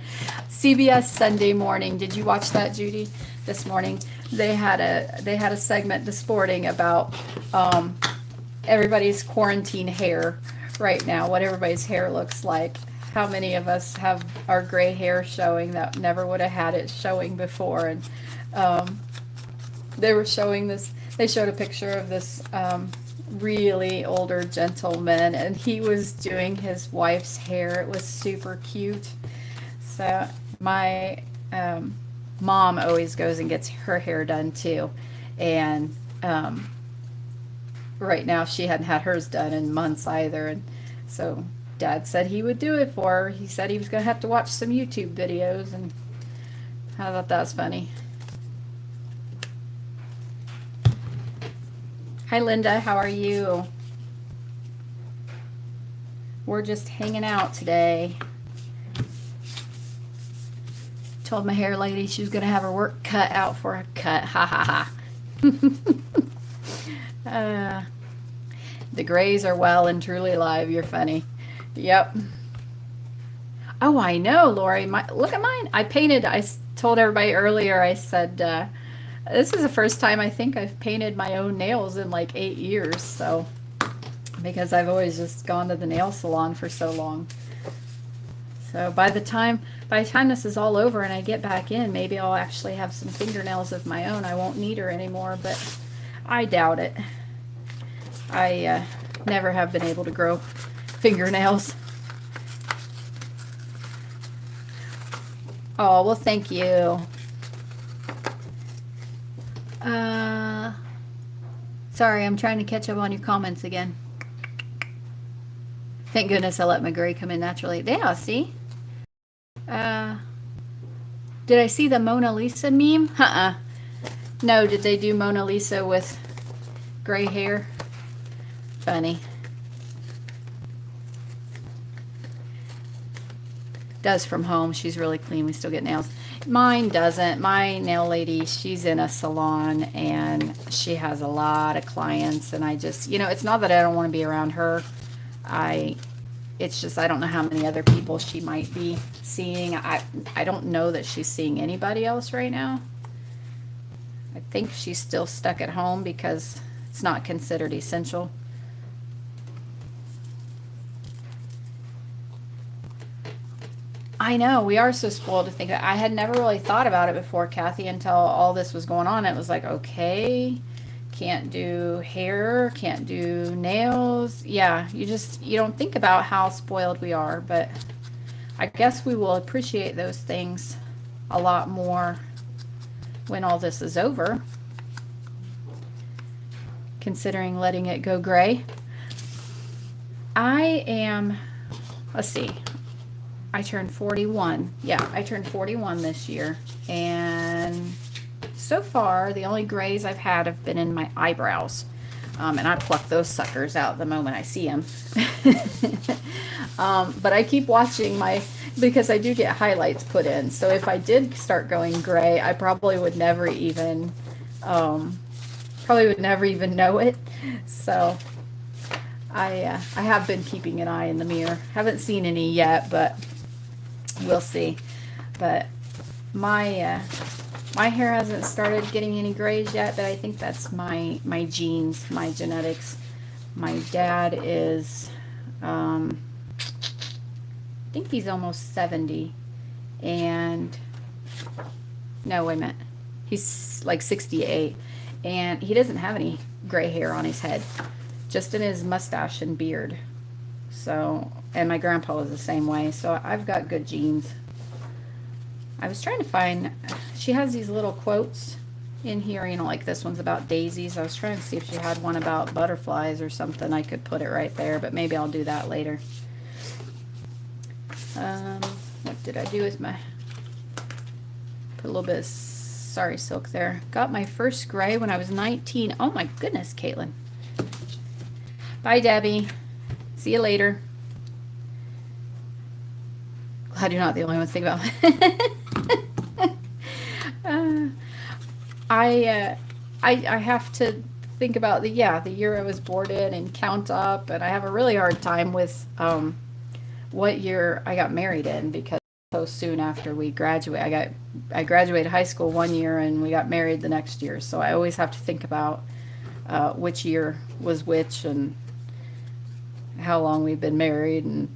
CBS Sunday Morning. Did you watch that, Judy? This morning they had a segment this morning about everybody's quarantine hair right now, what everybody's hair looks like. How many of us have our gray hair showing that never would have had it showing before? And they were showing this. They showed a picture of this really older gentleman, and he was doing his wife's hair. It was super cute. So my mom always goes and gets her hair done too, and right now. She hadn't had hers done in months either. And so Dad said he would do it for her. He said he was going to have to watch some YouTube videos, and I thought that was funny. Hi, Linda. How are you? We're just hanging out today. Told my hair lady she was going to have her work cut out for a cut. Ha ha ha. The grays are well and truly alive. You're funny. Yep. Oh, I know, Lori. Look at mine. I painted. Told everybody earlier, I said, this is the first time I think I've painted my own nails in like 8 years. So, because I've always just gone to the nail salon for so long. So by the time this is all over and I get back in, maybe I'll actually have some fingernails of my own. I won't need her anymore, but I doubt it. I never have been able to grow fingernails. Oh, well, thank you. Sorry, I'm trying to catch up on your comments again. Thank goodness I let my gray come in naturally. Yeah, see? Did I see the Mona Lisa meme? No, did they do Mona Lisa with gray hair? Funny. Does from home. She's really clean. We still get nails. Mine doesn't. My nail lady, she's in a salon and she has a lot of clients, and I just, it's not that I don't want to be around her. It's just I don't know how many other people she might be seeing. I don't know that she's seeing anybody else right now. I think she's still stuck at home because it's not considered essential. I know, we are so spoiled to think that. I had never really thought about it before, Kathy, until all this was going on. It was like, okay, can't do hair, can't do nails. Yeah, you don't think about how spoiled we are, but I guess we will appreciate those things a lot more when all this is over, considering letting it go gray. Let's see, I turned 41. Yeah, I turned 41 this year, and so far the only grays I've had have been in my eyebrows, and I pluck those suckers out the moment I see them. But I keep watching because I do get highlights put in, so if I did start going gray, I probably would never even know it. So I have been keeping an eye in the mirror. Haven't seen any yet, but we'll see. But my hair hasn't started getting any grays yet, but I think that's my genes, my genetics. My dad is, I think he's almost 70, and no, wait a minute, he's like 68, and he doesn't have any gray hair on his head, just in his mustache and beard. So, and my grandpa was the same way, so I've got good genes. I was trying to find, she has these little quotes in here, like this one's about daisies. I was trying to see if she had one about butterflies or something. I could put it right there, but maybe I'll do that later. What did I do with put a little bit of sari silk there. Got my first gray when I was 19. Oh my goodness, Caitlin. Bye, Debbie. See you later. Glad you're not the only one to think about I have to think about the year I was born in and count up, and I have a really hard time with what year I got married in, because so soon after we graduate. I graduated high school one year and we got married the next year, so I always have to think about which year was which and how long we've been married. And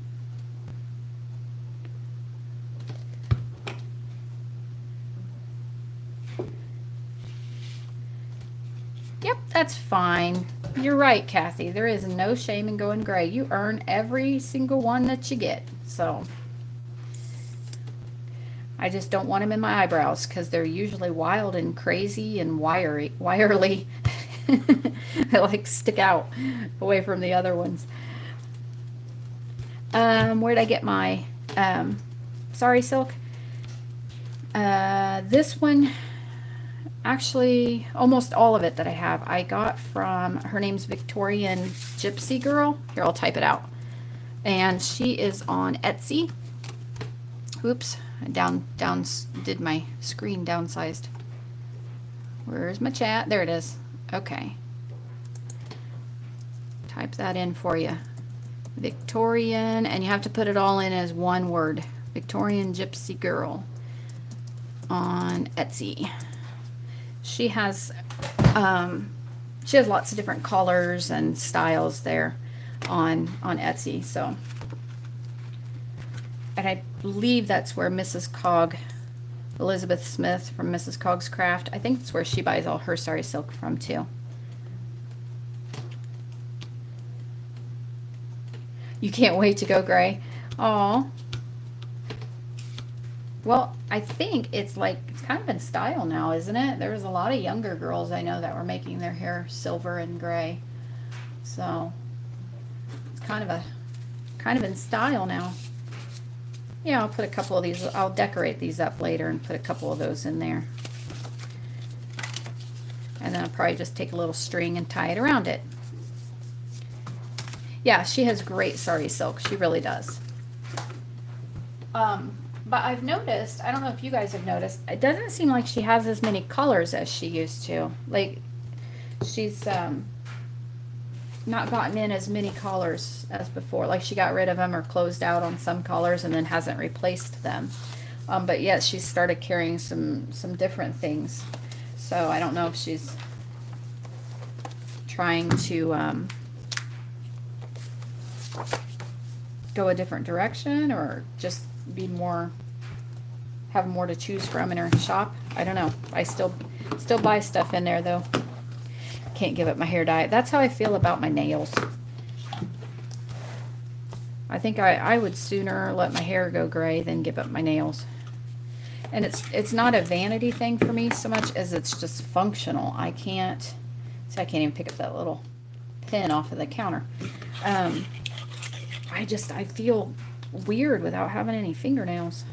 yep, that's fine. You're right, Kathy. There is no shame in going gray. You earn every single one that you get. So I just don't want them in my eyebrows because they're usually wild and crazy and wirely. They like stick out away from the other ones. Where'd I get my sari silk? This one, actually, almost all of it that I have, I got from, her name's Victorian Gypsy Girl. Here, I'll type it out. And she is on Etsy. Oops, I did my screen downsized. Where's my chat? There it is. Okay. Type that in for you. Victorian, and you have to put it all in as one word. Victorian Gypsy Girl on Etsy. She has lots of different colors and styles there on Etsy. So, and I believe that's where Mrs. Cog, Elizabeth Smith from Mrs. Cog's Craft, I think that's where she buys all her sari silk from too. You can't wait to go gray. Aw. Well, I think it's kind of in style now, isn't it? There was a lot of younger girls I know that were making their hair silver and gray. So it's kind of in style now. Yeah, I'll put a couple of these, I'll decorate these up later and put a couple of those in there. And then I'll probably just take a little string and tie it around it. Yeah, she has great sari silk. She really does. But I've noticed, I don't know if you guys have noticed, it doesn't seem like she has as many colors as she used to. Like, she's not gotten in as many colors as before. Like, she got rid of them or closed out on some colors and then hasn't replaced them. But yes, she's started carrying some different things. So I don't know if she's trying to go a different direction or just be more, have more to choose from in her shop. I don't know. I still buy stuff in there though. Can't give up my hair dye. That's how I feel about my nails. I think I would sooner let my hair go gray than give up my nails. And it's not a vanity thing for me so much as it's just functional. I can't even pick up that little pin off of the counter. I feel weird without having any fingernails.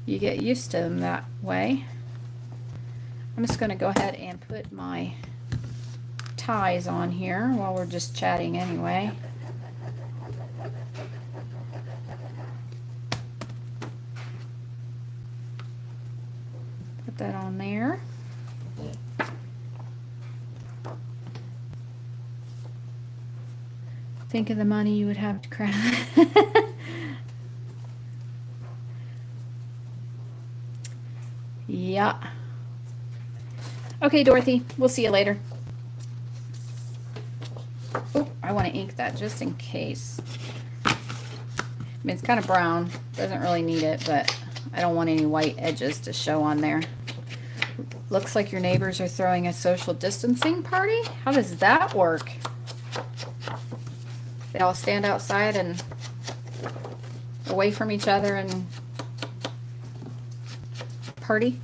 You get used to them that way. I'm just going to go ahead and put my ties on here while we're just chatting anyway. Put that on there. Think of the money you would have to craft. Yeah. Okay, Dorothy, we'll see you later. Oh, I want to ink that just in case. I mean, it's kind of brown. Doesn't really need it, but I don't want any white edges to show on there. Looks like your neighbors are throwing a social distancing party. How does that work? They all stand outside and away from each other and party.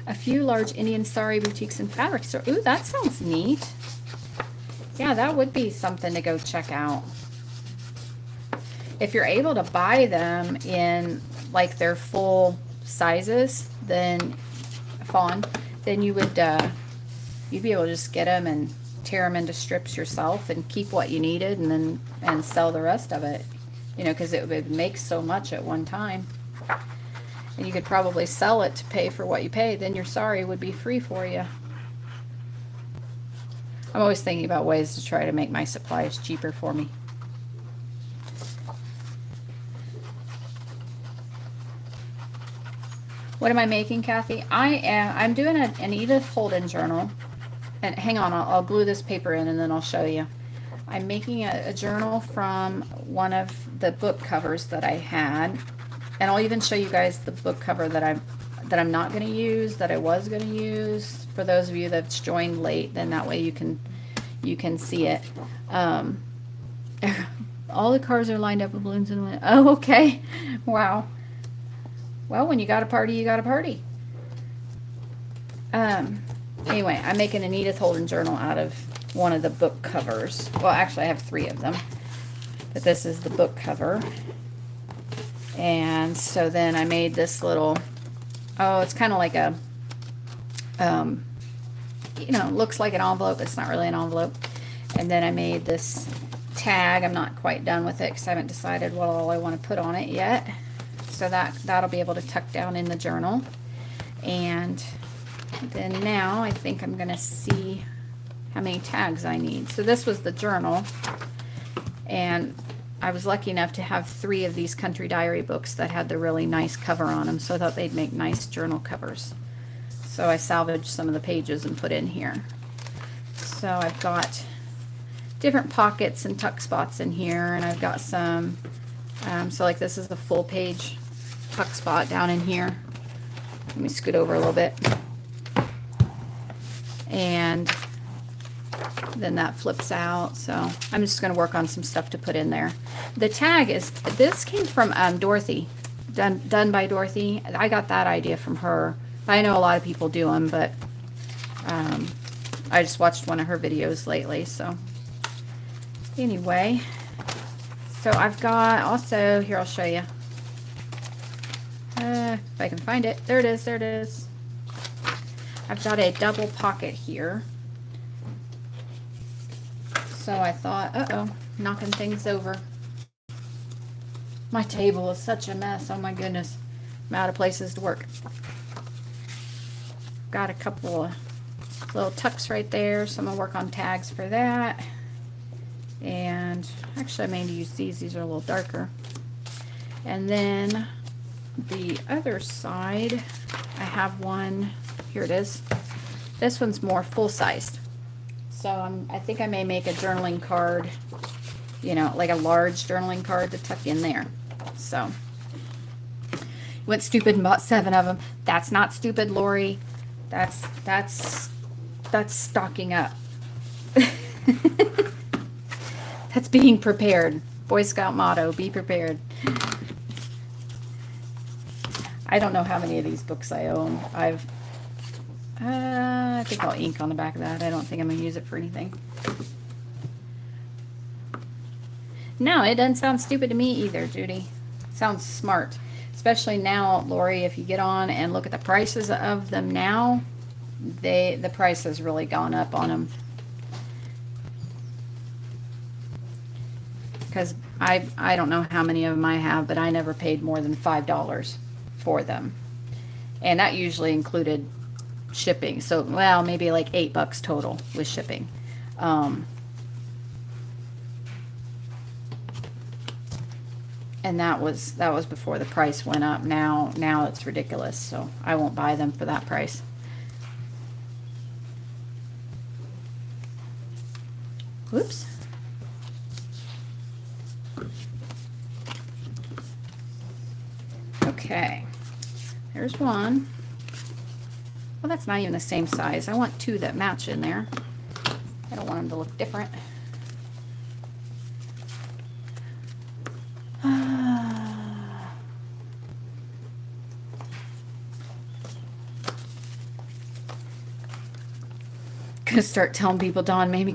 A few large Indian sari boutiques and fabric store. Ooh, that sounds neat. Yeah, that would be something to go check out. If you're able to buy them in like their full sizes, then fawn, then you would you'd be able to just get them and tear them into strips yourself and keep what you needed and sell the rest of it, you know, because it would make so much at one time, and you could probably sell it to pay for what you pay. Then your sari would be free for you. I'm always thinking about ways to try to make my supplies cheaper for me. What am I making, Kathy? I'm doing an Edith Holden journal. And hang on, I'll glue this paper in and then I'll show you. I'm making a journal from one of the book covers that I had. And I'll even show you guys the book cover that I'm not going to use, that I was going to use. For those of you that's joined late, then that way you can see it. All the cars are lined up with balloons in the wind. Oh, okay. Wow. Well, when you got a party, you got a party. Anyway, I'm making an Edith Holden journal out of one of the book covers. Well, actually I have 3 of them, but this is the book cover. And so then I made this little, oh, it's kind of like a, you know, looks like an envelope. It's not really an envelope. And then I made this tag. I'm not quite done with it because I haven't decided what all I want to put on it yet. So that'll be able to tuck down in the journal. And then now I think I'm going to see how many tags I need. So this was the journal. And I was lucky enough to have 3 of these country diary books that had the really nice cover on them, so I thought they'd make nice journal covers. So I salvaged some of the pages and put in here. So I've got different pockets and tuck spots in here, and I've got some, so like this is the full page tuck spot down in here. Let me scoot over a little bit. And then that flips out. So I'm just going to work on some stuff to put in there. The tag is, this came from Dorothy, done by Dorothy. I got that idea from her. I know a lot of people do them, but I just watched one of her videos lately. So anyway, so I've got also, here I'll show you. If I can find it. There it is, there it is. I've got a double pocket here. So I thought, uh-oh, knocking things over. My table is such a mess. Oh my goodness. I'm out of places to work. Got a couple of little tucks right there, so I'm going to work on tags for that. And actually I may use these. These are a little darker. And then the other side, I have one. Here it is. This one's more full-sized. So I think I may make a journaling card, you know, like a large journaling card to tuck in there. So went stupid and bought 7 of them. That's not stupid, Lori. That's stocking up. That's being prepared. Boy Scout motto, be prepared. I don't know how many of these books I own. I think I'll ink on the back of that. I don't think I'm going to use it for anything. No, it doesn't sound stupid to me either, Judy. It sounds smart. Especially now, Lori, if you get on and look at the prices of them now, the price has really gone up on them. Because I don't know how many of them I have, but I never paid more than $5 for them. And that usually included shipping. So, well, maybe like $8 total with shipping. And that was before the price went up. Now it's ridiculous. So I won't buy them for that price. Whoops. Okay. There's one. Well, that's not even the same size. I want 2 that match in there. I don't want them to look different. Gonna start telling people Dawn made me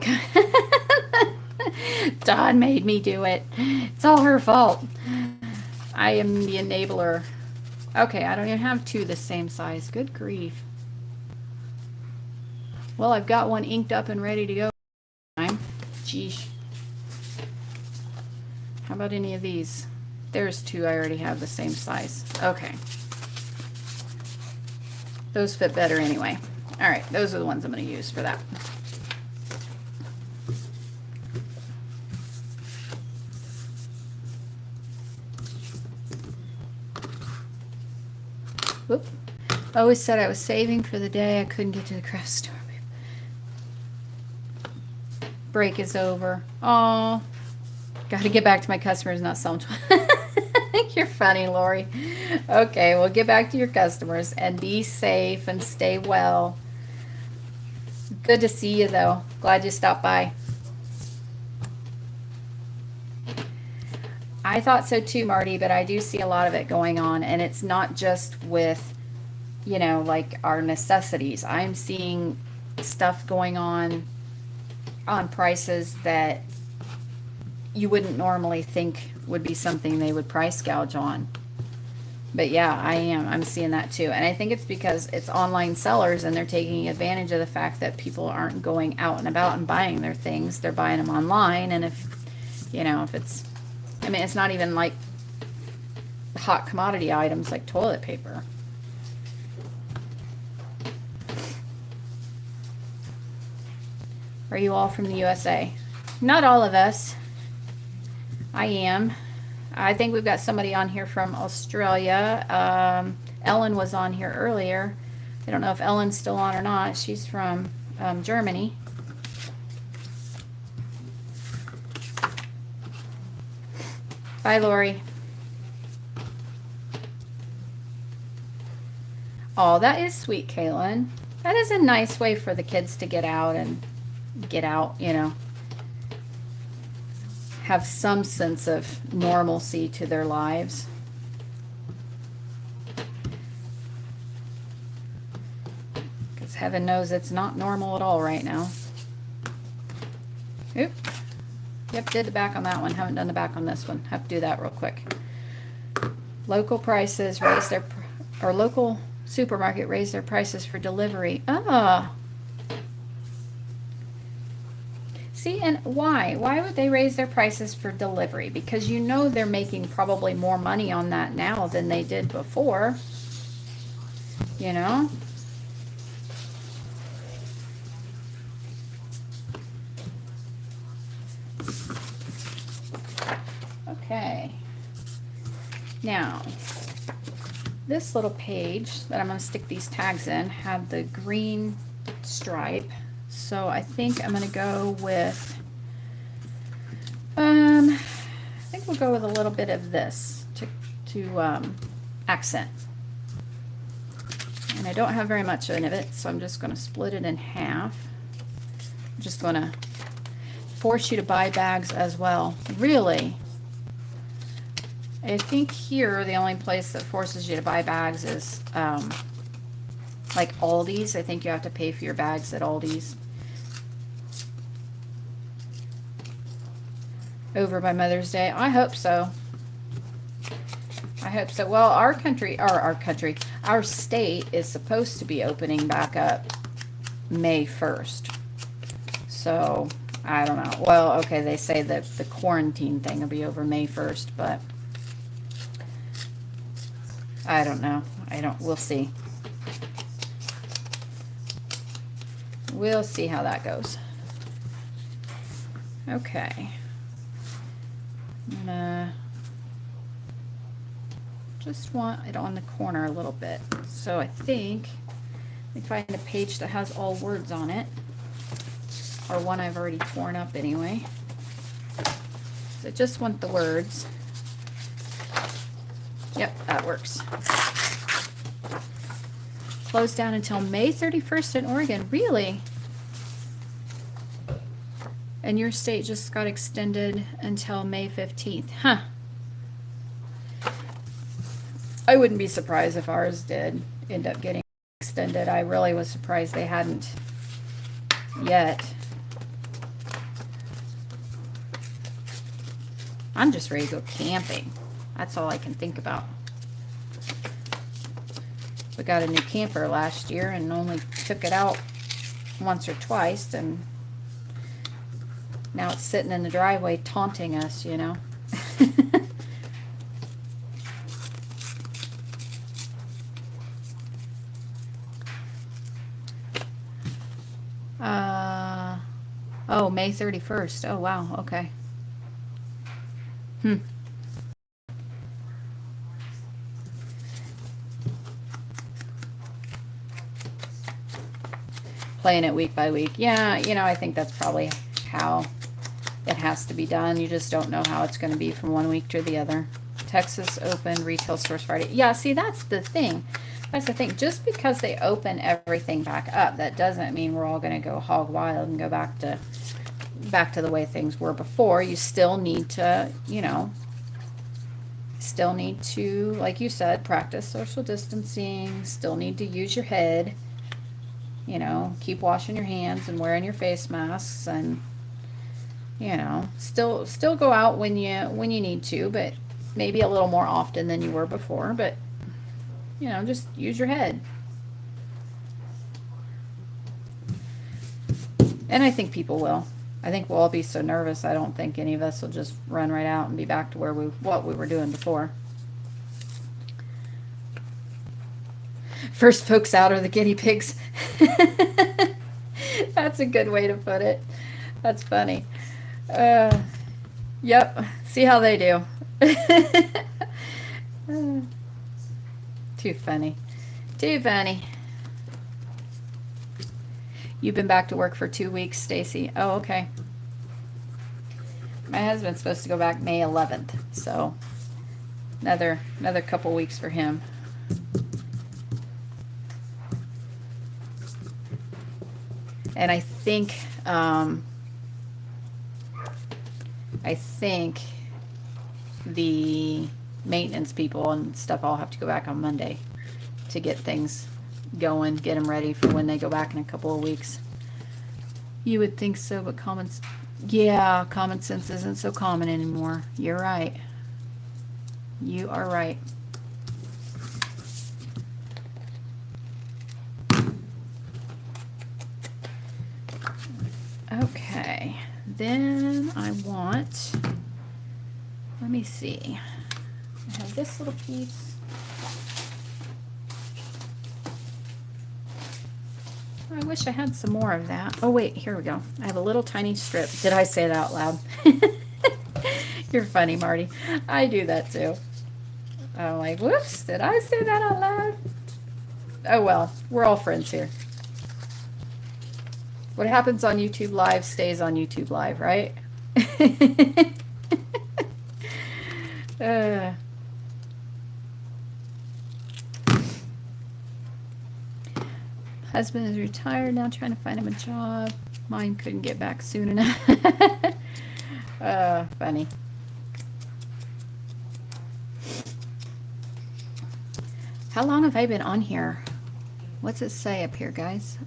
Dawn made me do it. It's all her fault. I am the enabler. Okay, I don't even have 2 the same size. Good grief. Well, I've got one inked up and ready to go. Geesh. How about any of these? There's 2 I already have the same size. Okay. Those fit better anyway. All right, those are the ones I'm going to use for that. Whoop. I always said I was saving for the day I couldn't get to the craft store. Break is over. Oh, got to get back to my customers, not sell them. You're funny, Lori. Okay, well, get back to your customers and be safe and stay well. Good to see you, though. Glad you stopped by. I thought so too, Marty, but I do see a lot of it going on, and it's not just with you know, like our necessities. I'm seeing stuff going on prices that you wouldn't normally think would be something they would price gouge on. But yeah, I'm seeing that too. And I think it's because it's online sellers and they're taking advantage of the fact that people aren't going out and about and buying their things. They're buying them online. And if, you know, if it's, I mean, it's not even like hot commodity items like toilet paper. Are you all from the USA? Not all of us. I am. I think we've got somebody on here from Australia. Ellen was on here earlier. I don't know if Ellen's still on or not. She's from Germany. Bye, Lori. Oh, that is sweet, Kaylin. That is a nice way for the kids to get out, you know. Have some sense of normalcy to their lives. Because heaven knows it's not normal at all right now. Oop. Yep, did the back on that one. Haven't done the back on this one. Have to do that real quick. Local prices raise their, or local supermarket raise their prices for delivery. Ah. See, and why? Why would they raise their prices for delivery? Because you know they're making probably more money on that now than they did before. You know? Okay. Now, this little page that I'm going to stick these tags in had the green stripe. So I think I'm going to go with, I think we'll go with a little bit of this to accent. And I don't have very much of it, so I'm just going to split it in half. I'm just going to force you to buy bags as well. Really? I think here the only place that forces you to buy bags is like Aldi's. I think you have to pay for your bags at Aldi's. Over by Mother's Day. I hope so. I hope so. Well, our state is supposed to be opening back up May 1st. So, I don't know. Well, okay, they say that the quarantine thing will be over May 1st, but I don't know. We'll see. We'll see how that goes. Okay. I'm gonna just want it on the corner a little bit. So I think let me find a page that has all words on it, or one I've already torn up anyway. So I just want the words. Yep, that works. Closed down until May 31st in Oregon. Really? And your state just got extended until May 15th. Huh. I wouldn't be surprised if ours did end up getting extended. I really was surprised they hadn't yet. I'm just ready to go camping. That's all I can think about. We got a new camper last year and only took it out once or twice, and now it's sitting in the driveway taunting us, you know. Oh, May 31st. Oh, wow. Okay. Playing it week by week. Yeah, you know, I think that's probably how it has to be done. You just don't know how it's going to be from one week to the other. Texas open retail stores Friday. Yeah, see, that's the thing. That's the thing. Just because they open everything back up, that doesn't mean we're all going to go hog wild and go back to the way things were before. You still need to, you know, still need to, like you said, practice social distancing, still need to use your head, you know, keep washing your hands and wearing your face masks, and, you know, still go out when you need to, but maybe a little more often than you were before, but, you know, just use your head. And I think people will. I think we'll all be so nervous, I don't think any of us will just run right out and be back to what we were doing before. First folks out are the guinea pigs. That's a good way to put it. That's funny. Yep. See how they do. Too funny. Too funny. You've been back to work for 2 weeks, Stacy. Oh, okay. My husband's supposed to go back May 11th, so another couple weeks for him. And I think the maintenance people and stuff all have to go back on Monday to get things going, get them ready for when they go back in a couple of weeks. You would think so, but common sense isn't so common anymore. You're right. You are right. Okay, then I want, let me see, I have this little piece. I wish I had some more of that. Oh wait, here we go. I have a little tiny strip. Did I say that out loud? You're funny, Marty. I do that too. I'm like, whoops, did I say that out loud? Oh well, we're all friends here. What happens on YouTube Live stays on YouTube Live, right? Husband is retired now, trying to find him a job. Mine couldn't get back soon enough. Funny. How long have I been on here? What's it say up here, guys?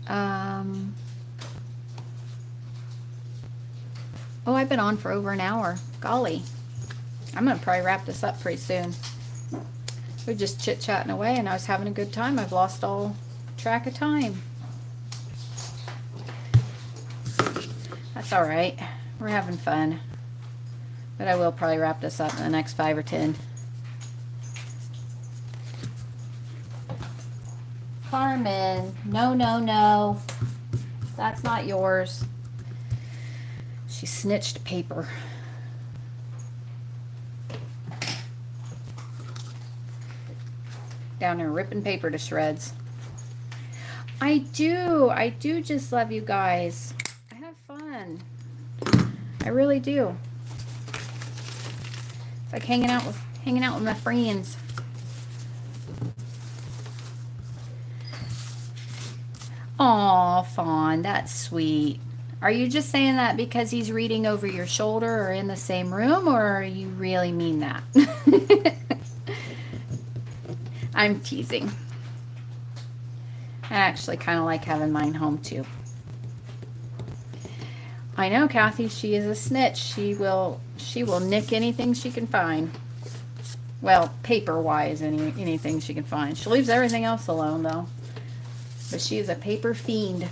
Oh, I've been on for over an hour. Golly. I'm going to probably wrap this up pretty soon. We're just chit-chatting away, and I was having a good time. I've lost all track of time. That's all right. We're having fun. But I will probably wrap this up in the next 5 or 10. Carmen, no, no, no. That's not yours. She snitched paper. Down there ripping paper to shreds. I do just love you guys. I have fun. I really do. It's like hanging out with my friends. Aw, Fawn, that's sweet. Are you just saying that because he's reading over your shoulder or in the same room, or you really mean that? I'm teasing. I actually kind of like having mine home too. I know, Kathy, she is a snitch. She will nick anything she can find. Well, paper-wise, anything she can find. She leaves everything else alone, though. But she is a paper fiend.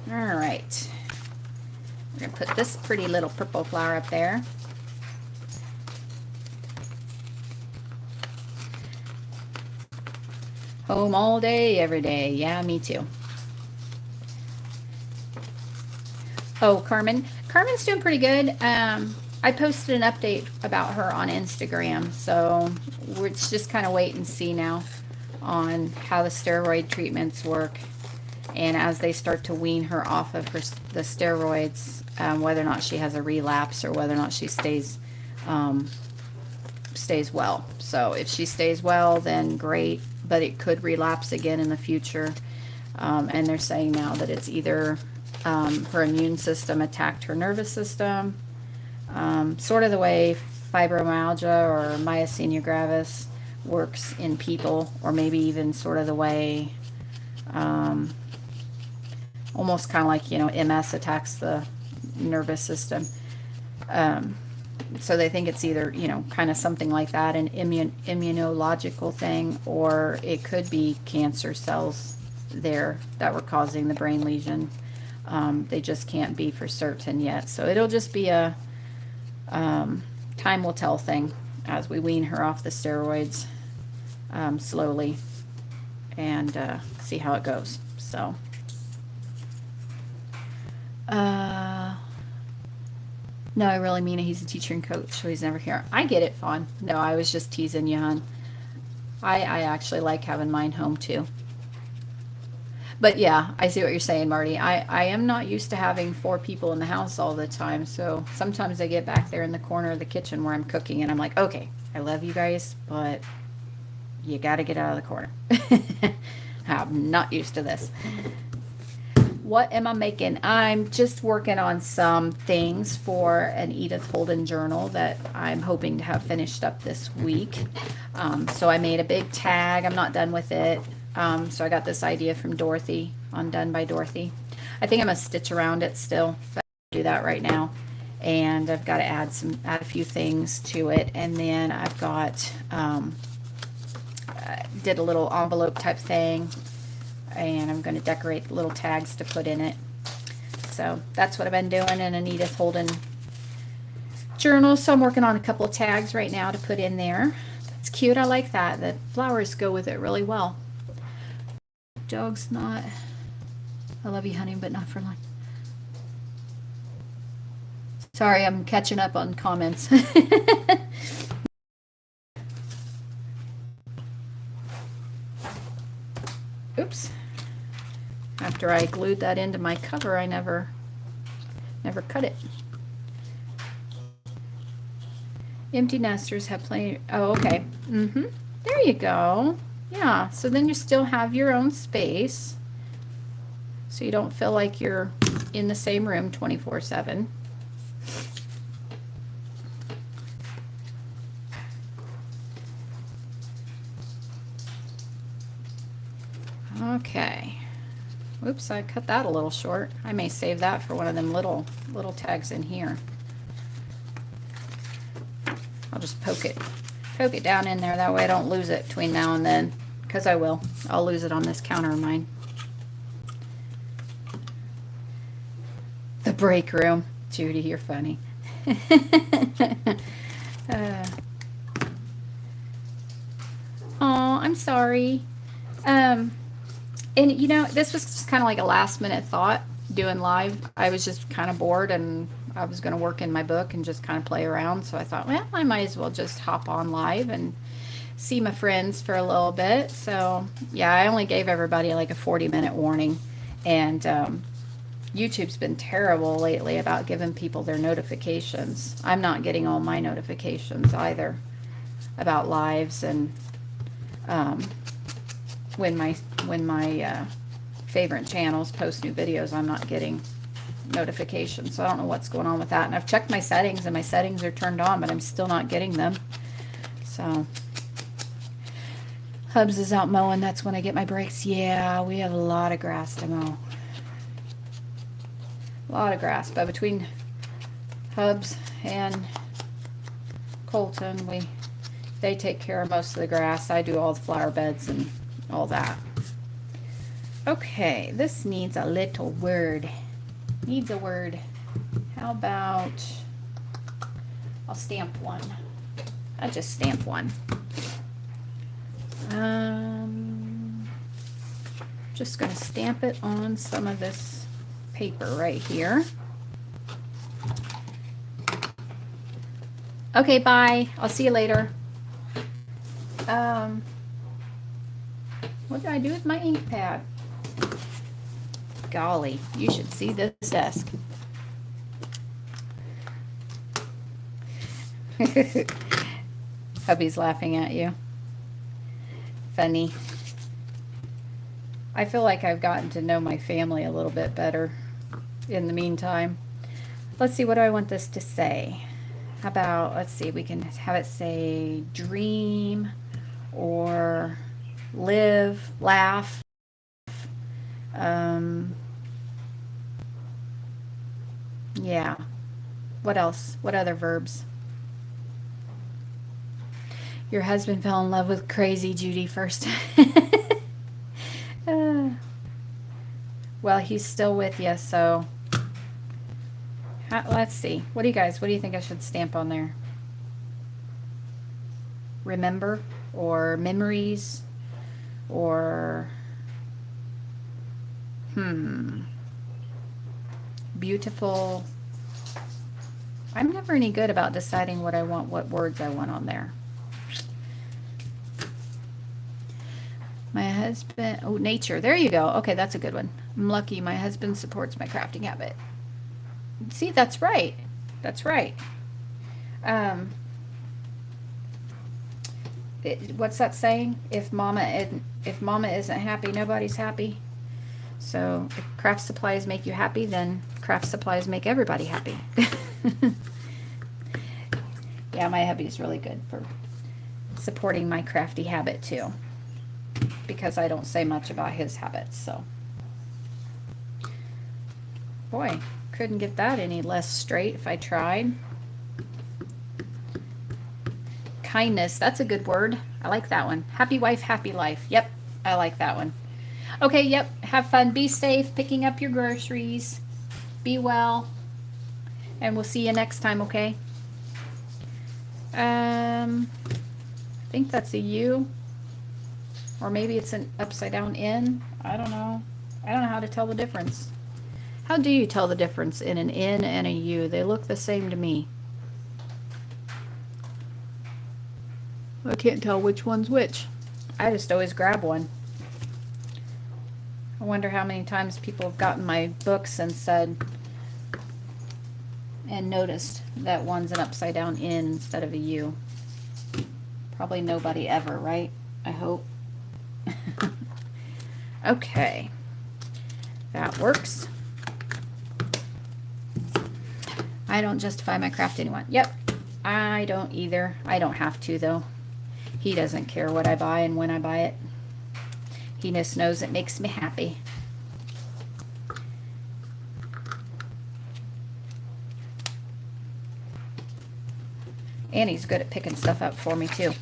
All right. We're going to put this pretty little purple flower up there. Home all day, every day. Yeah, me too. Oh, Carmen. Carmen's doing pretty good. I posted an update about her on Instagram, so we're just kind of wait and see now on how the steroid treatments work, and as they start to wean her off of the steroids, whether or not she has a relapse or whether or not she stays well. So if she stays well, then great, but it could relapse again in the future. And they're saying now that it's either her immune system attacked her nervous system, sort of the way fibromyalgia or myasthenia gravis works in people, or maybe even sort of the way, almost kind of like, MS attacks the nervous system. So they think it's either, kind of something like that, an immunological thing, or it could be cancer cells there that were causing the brain lesion. They just can't be for certain yet. So it'll just be a time will tell thing as we wean her off the steroids slowly, and see how it goes. So no, I really mean it. He's a teacher and coach, so he's never here. I get it, Fawn. No, I was just teasing you, hon. I actually like having mine home too. But yeah, I see what you're saying, Marty. I am not used to having 4 people in the house all the time, so sometimes I get back there in the corner of the kitchen where I'm cooking, and I'm like, okay, I love you guys, but you got to get out of the corner. I'm not used to this. What am I making? I'm just working on some things for an Edith Holden journal that I'm hoping to have finished up this week. So I made a big tag. I'm not done with it. So I got this idea from Dorothy on Done by Dorothy. I think I'm gonna stitch around it still, but I'll do that right now. And I've got to add a few things to it. And then I've got, did a little envelope type thing, and I'm going to decorate little tags to put in it. So that's what I've been doing in an Edith Holden journal. So I'm working on a couple of tags right now to put in there. It's cute. I like that. The flowers go with it really well. Dog's not, I love you, honey, but not for long. Sorry, I'm catching up on comments. Oops. After I glued that into my cover, I never cut it. Empty nesters have plenty. Oh, okay. There you go. Yeah, so then you still have your own space, so you don't feel like you're in the same room 24/7. Okay. Oops, I cut that a little short. I may save that for one of them little tags in here. I'll just poke it down in there. That way I don't lose it between now and then, because I will. I'll lose it on this counter of mine. The break room. Judy, you're funny. Oh, I'm sorry. And this was just kind of like a last minute thought doing live. I was just kind of bored, and I was going to work in my book and just kind of play around. So I thought, well, I might as well just hop on live and see my friends for a little bit. So yeah, I only gave everybody like a 40-minute warning, and YouTube's been terrible lately about giving people their notifications. I'm not getting all my notifications either about lives, and when my favorite channels post new videos, I'm not getting notifications. So I don't know what's going on with that. And I've checked my settings, and my settings are turned on, but I'm still not getting them. So Hubs is out mowing. That's when I get my breaks. Yeah, we have a lot of grass to mow. A lot of grass. But between Hubs and Colton, they take care of most of the grass. I do all the flower beds and all that. Okay, this needs a little word. Needs a word. How about, I'll stamp one. I'll just stamp one. Just going to stamp it on some of this paper right here. Okay, bye. I'll see you later. What did I do with my ink pad? Golly, you should see this desk. Hubby's laughing at you. Funny. I feel like I've gotten to know my family a little bit better in the meantime. Let's see, what do I want this to say? How about, let's see, we can have it say dream or live, laugh. Yeah. What else? What other verbs? Your husband fell in love with crazy Judy first. Well, he's still with you, so let's see. What do you think I should stamp on there? Remember or memories or beautiful. I'm never any good about deciding what words I want on there. My husband, oh, nature. There you go. Okay, that's a good one. I'm lucky my husband supports my crafting habit. See, that's right. That's right. What's that saying? If mama isn't happy, nobody's happy. So if craft supplies make you happy, then craft supplies make everybody happy. Yeah, my hubby's really good for supporting my crafty habit too, because I don't say much about his habits. So, boy, couldn't get that any less straight if I tried. Kindness, that's a good word. I like that one. Happy wife, happy life. Yep, I like that one. Okay, yep, have fun. Be safe picking up your groceries. Be well. And we'll see you next time, okay? I think that's a U. Or maybe it's an upside down N. I don't know. I don't know how to tell the difference. How do you tell the difference in an N and a U? They look the same to me. I can't tell which one's which. I just always grab one. I wonder how many times people have gotten my books and said and noticed that one's an upside down N instead of a U. Probably nobody ever, right? I hope. Okay. That works. I don't justify my craft to anyone. Yep. I don't either. I don't have to, though. He doesn't care what I buy and when I buy it. He just knows it makes me happy. And he's good at picking stuff up for me, too.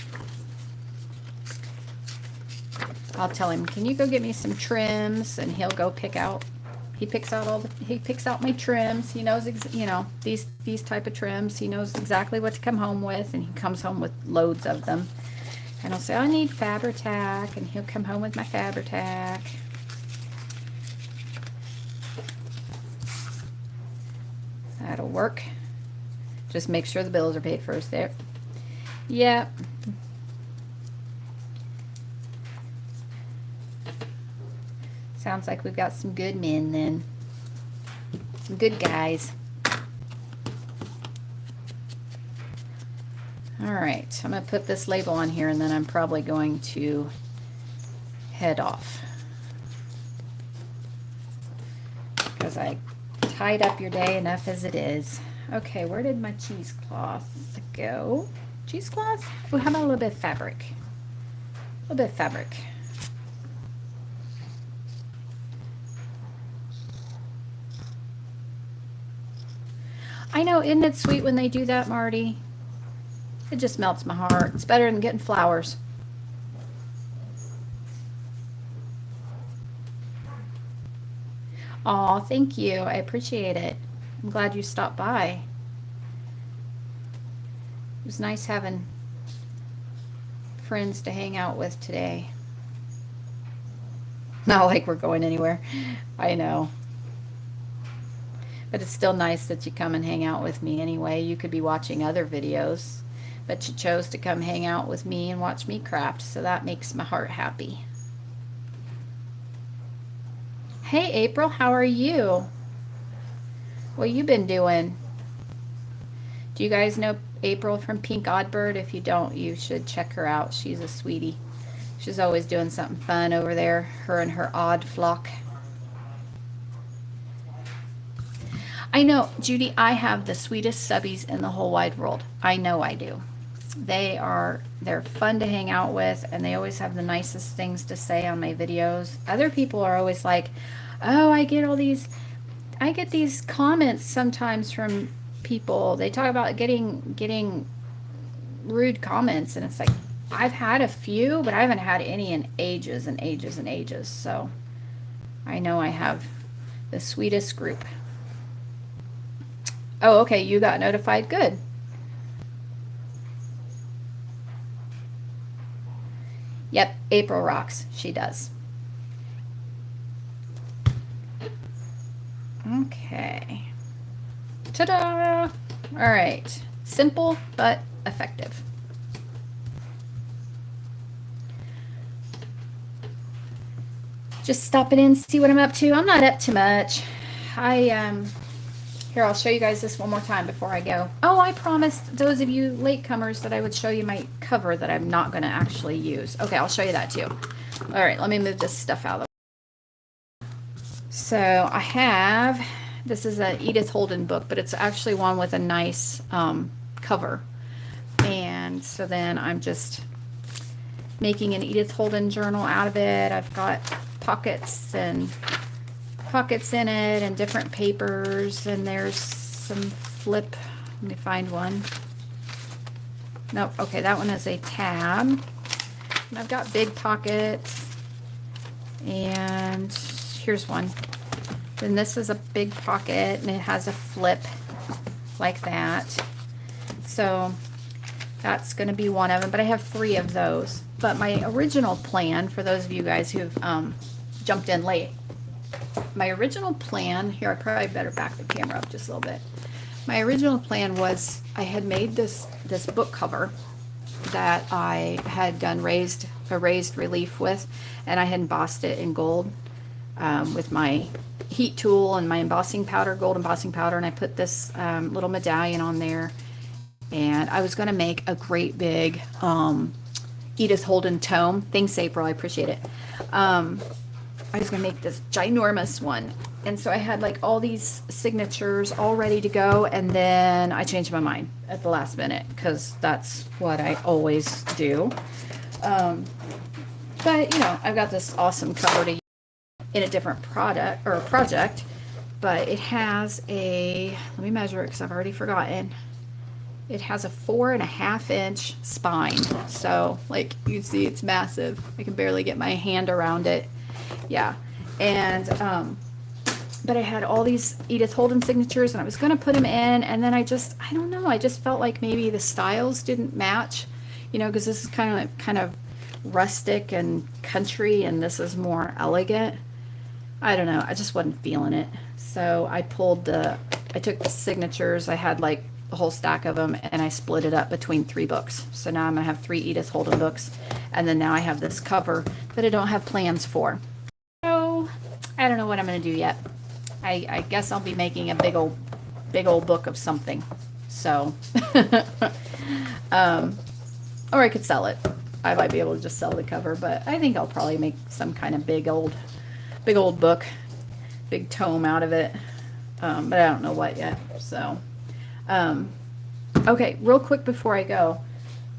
I'll tell him, can you go get me some trims? And he'll go pick out. He picks out my trims. He knows, you know, these type of trims. He knows exactly what to come home with, and he comes home with loads of them. And I'll say, I need Fabri-Tac, and he'll come home with my Fabri-Tac. That'll work. Just make sure the bills are paid first there. Yep. Sounds like we've got some good men then. Some good guys. Alright, I'm going to put this label on here and then I'm probably going to head off. Because I tied up your day enough as it is. Okay, where did my cheesecloth go? Cheesecloth? Oh, how about a little bit of fabric? A little bit of fabric. I know, isn't it sweet when they do that, Marty? It just melts my heart. It's better than getting flowers. Aw, thank you. I appreciate it. I'm glad you stopped by. It was nice having friends to hang out with today. Not like we're going anywhere. I know. But it's still nice that you come and hang out with me anyway. You could be watching other videos, but you chose to come hang out with me and watch me craft, so that makes my heart happy. Hey April, how are you? What you been doing? Do you guys know April from Pink Oddbird? If you don't, you should check her out. She's a sweetie. She's always doing something fun over there, her and her odd flock. I know, Judy, I have the sweetest subbies in the whole wide world. I know I do. They're fun to hang out with, and they always have the nicest things to say on my videos. Other people are always like, "Oh, I get these comments sometimes from people. They talk about getting rude comments, and it's like, I've had a few, but I haven't had any in ages and ages and ages. So I know I have the sweetest group. Oh, okay, you got notified. Good. Yep, April rocks. She does. Okay. Ta-da! All right. Simple but effective. Just stopping in, see what I'm up to. I'm not up to much. Here, I'll show you guys this one more time before I go. Oh, I promised those of you latecomers that I would show you my cover that I'm not going to actually use. Okay, I'll show you that too. All right, let me move this stuff out of the way. So I have, this is an Edith Holden book, but it's actually one with a nice cover. And so then I'm just making an Edith Holden journal out of it. I've got pockets in it and different papers, and there's some flip. Let me find one. Nope. Okay, that one is a tab. And I've got big pockets, and here's one. Then this is a big pocket, and it has a flip like that. So that's going to be one of them, but I have 3 of those. But my original plan, for those of you guys who've jumped in late, my original plan, here I probably better back the camera up just a little bit. My original plan was I had made this book cover that I had done a raised relief with, and I had embossed it in gold with my heat tool and my embossing powder, gold embossing powder, and I put this little medallion on there. And I was going to make a great big Edith Holden tome. Thanks, April. I appreciate it. I was going to make this ginormous one. And so I had like all these signatures all ready to go. And then I changed my mind at the last minute because that's what I always do. But, you know, I've got this awesome cover to use in a different product or project. But it has a, let me measure it because I've already forgotten. It has a 4.5-inch spine. So like you see, it's massive. I can barely get my hand around it. Yeah. And, but I had all these Edith Holden signatures and I was going to put them in. And then I don't know. I just felt like maybe the styles didn't match, you know, because this is kind of rustic and country and this is more elegant. I don't know. I just wasn't feeling it. So I took the signatures. I had like a whole stack of them and I split it up between 3 books. So now I'm gonna have 3 Edith Holden books, and then now I have this cover that I don't have plans for. So I don't know what I'm gonna do yet. I guess I'll be making a big old book of something. So or I could sell it. I might be able to just sell the cover, but I think I'll probably make some kind of big old book, big tome out of it. But I don't know what yet. So okay, real quick before I go,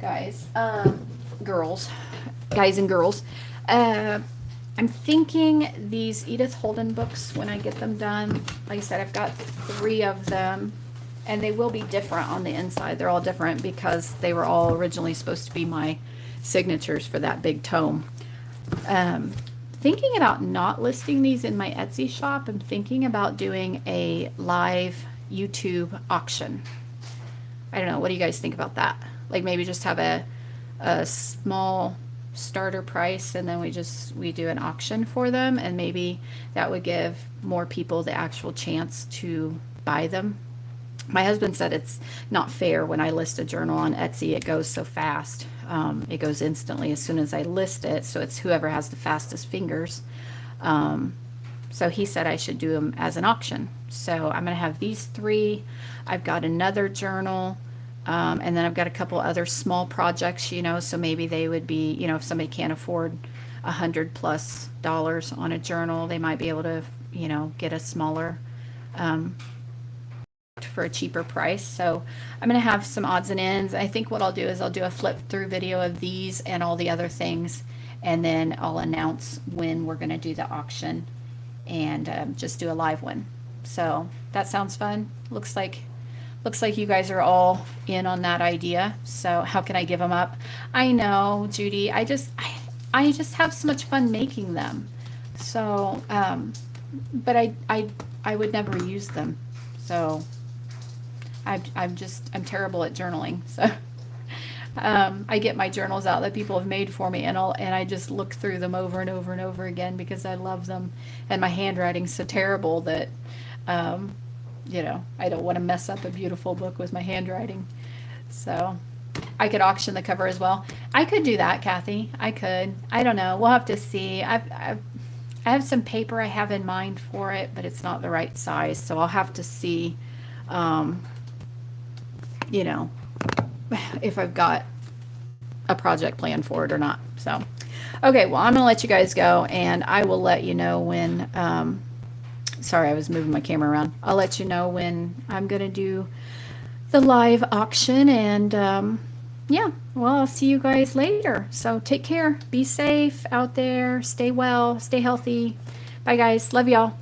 guys, guys and girls, I'm thinking these Edith Holden books, when I get them done, like I said, I've got 3 of them, and they will be different on the inside. They're all different because they were all originally supposed to be my signatures for that big tome. Thinking about not listing these in my Etsy shop. I'm thinking about doing a live YouTube auction. I don't know. What do you guys think about that? Like maybe just have a small starter price and then we do an auction for them, and maybe that would give more people the actual chance to buy them. My husband said it's not fair when I list a journal on Etsy. It goes so fast. It goes instantly as soon as I list it. So it's whoever has the fastest fingers. So he said I should do them as an auction. So I'm going to have these 3. I've got another journal. And then I've got a couple other small projects, you know, so maybe they would be, you know, if somebody can't afford $100+ on a journal, they might be able to, you know, get a smaller for a cheaper price. So I'm going to have some odds and ends. I think what I'll do is I'll do a flip through video of these and all the other things, and then I'll announce when we're going to do the auction and just do a live one. So that sounds fun. Looks like you guys are all in on that idea. So how can I give them up? I know, Judy. I just have so much fun making them. So, but I would never use them. So I'm terrible at journaling. So I get my journals out that people have made for me, and I just look through them over and over and over again because I love them, and my handwriting's so terrible that you know, I don't want to mess up a beautiful book with my handwriting. So I could auction the cover as well. I could do that, Kathy. I could. I don't know. We'll have to see. I have some paper I have in mind for it, but it's not the right size, so I'll have to see. You know, if I've got a project plan for it or not. So, okay, well, I'm going to let you guys go, and I will let you know when, sorry, I was moving my camera around. I'll let you know when I'm going to do the live auction, and yeah, well, I'll see you guys later. So take care. Be safe out there. Stay well. Stay healthy. Bye, guys. Love y'all.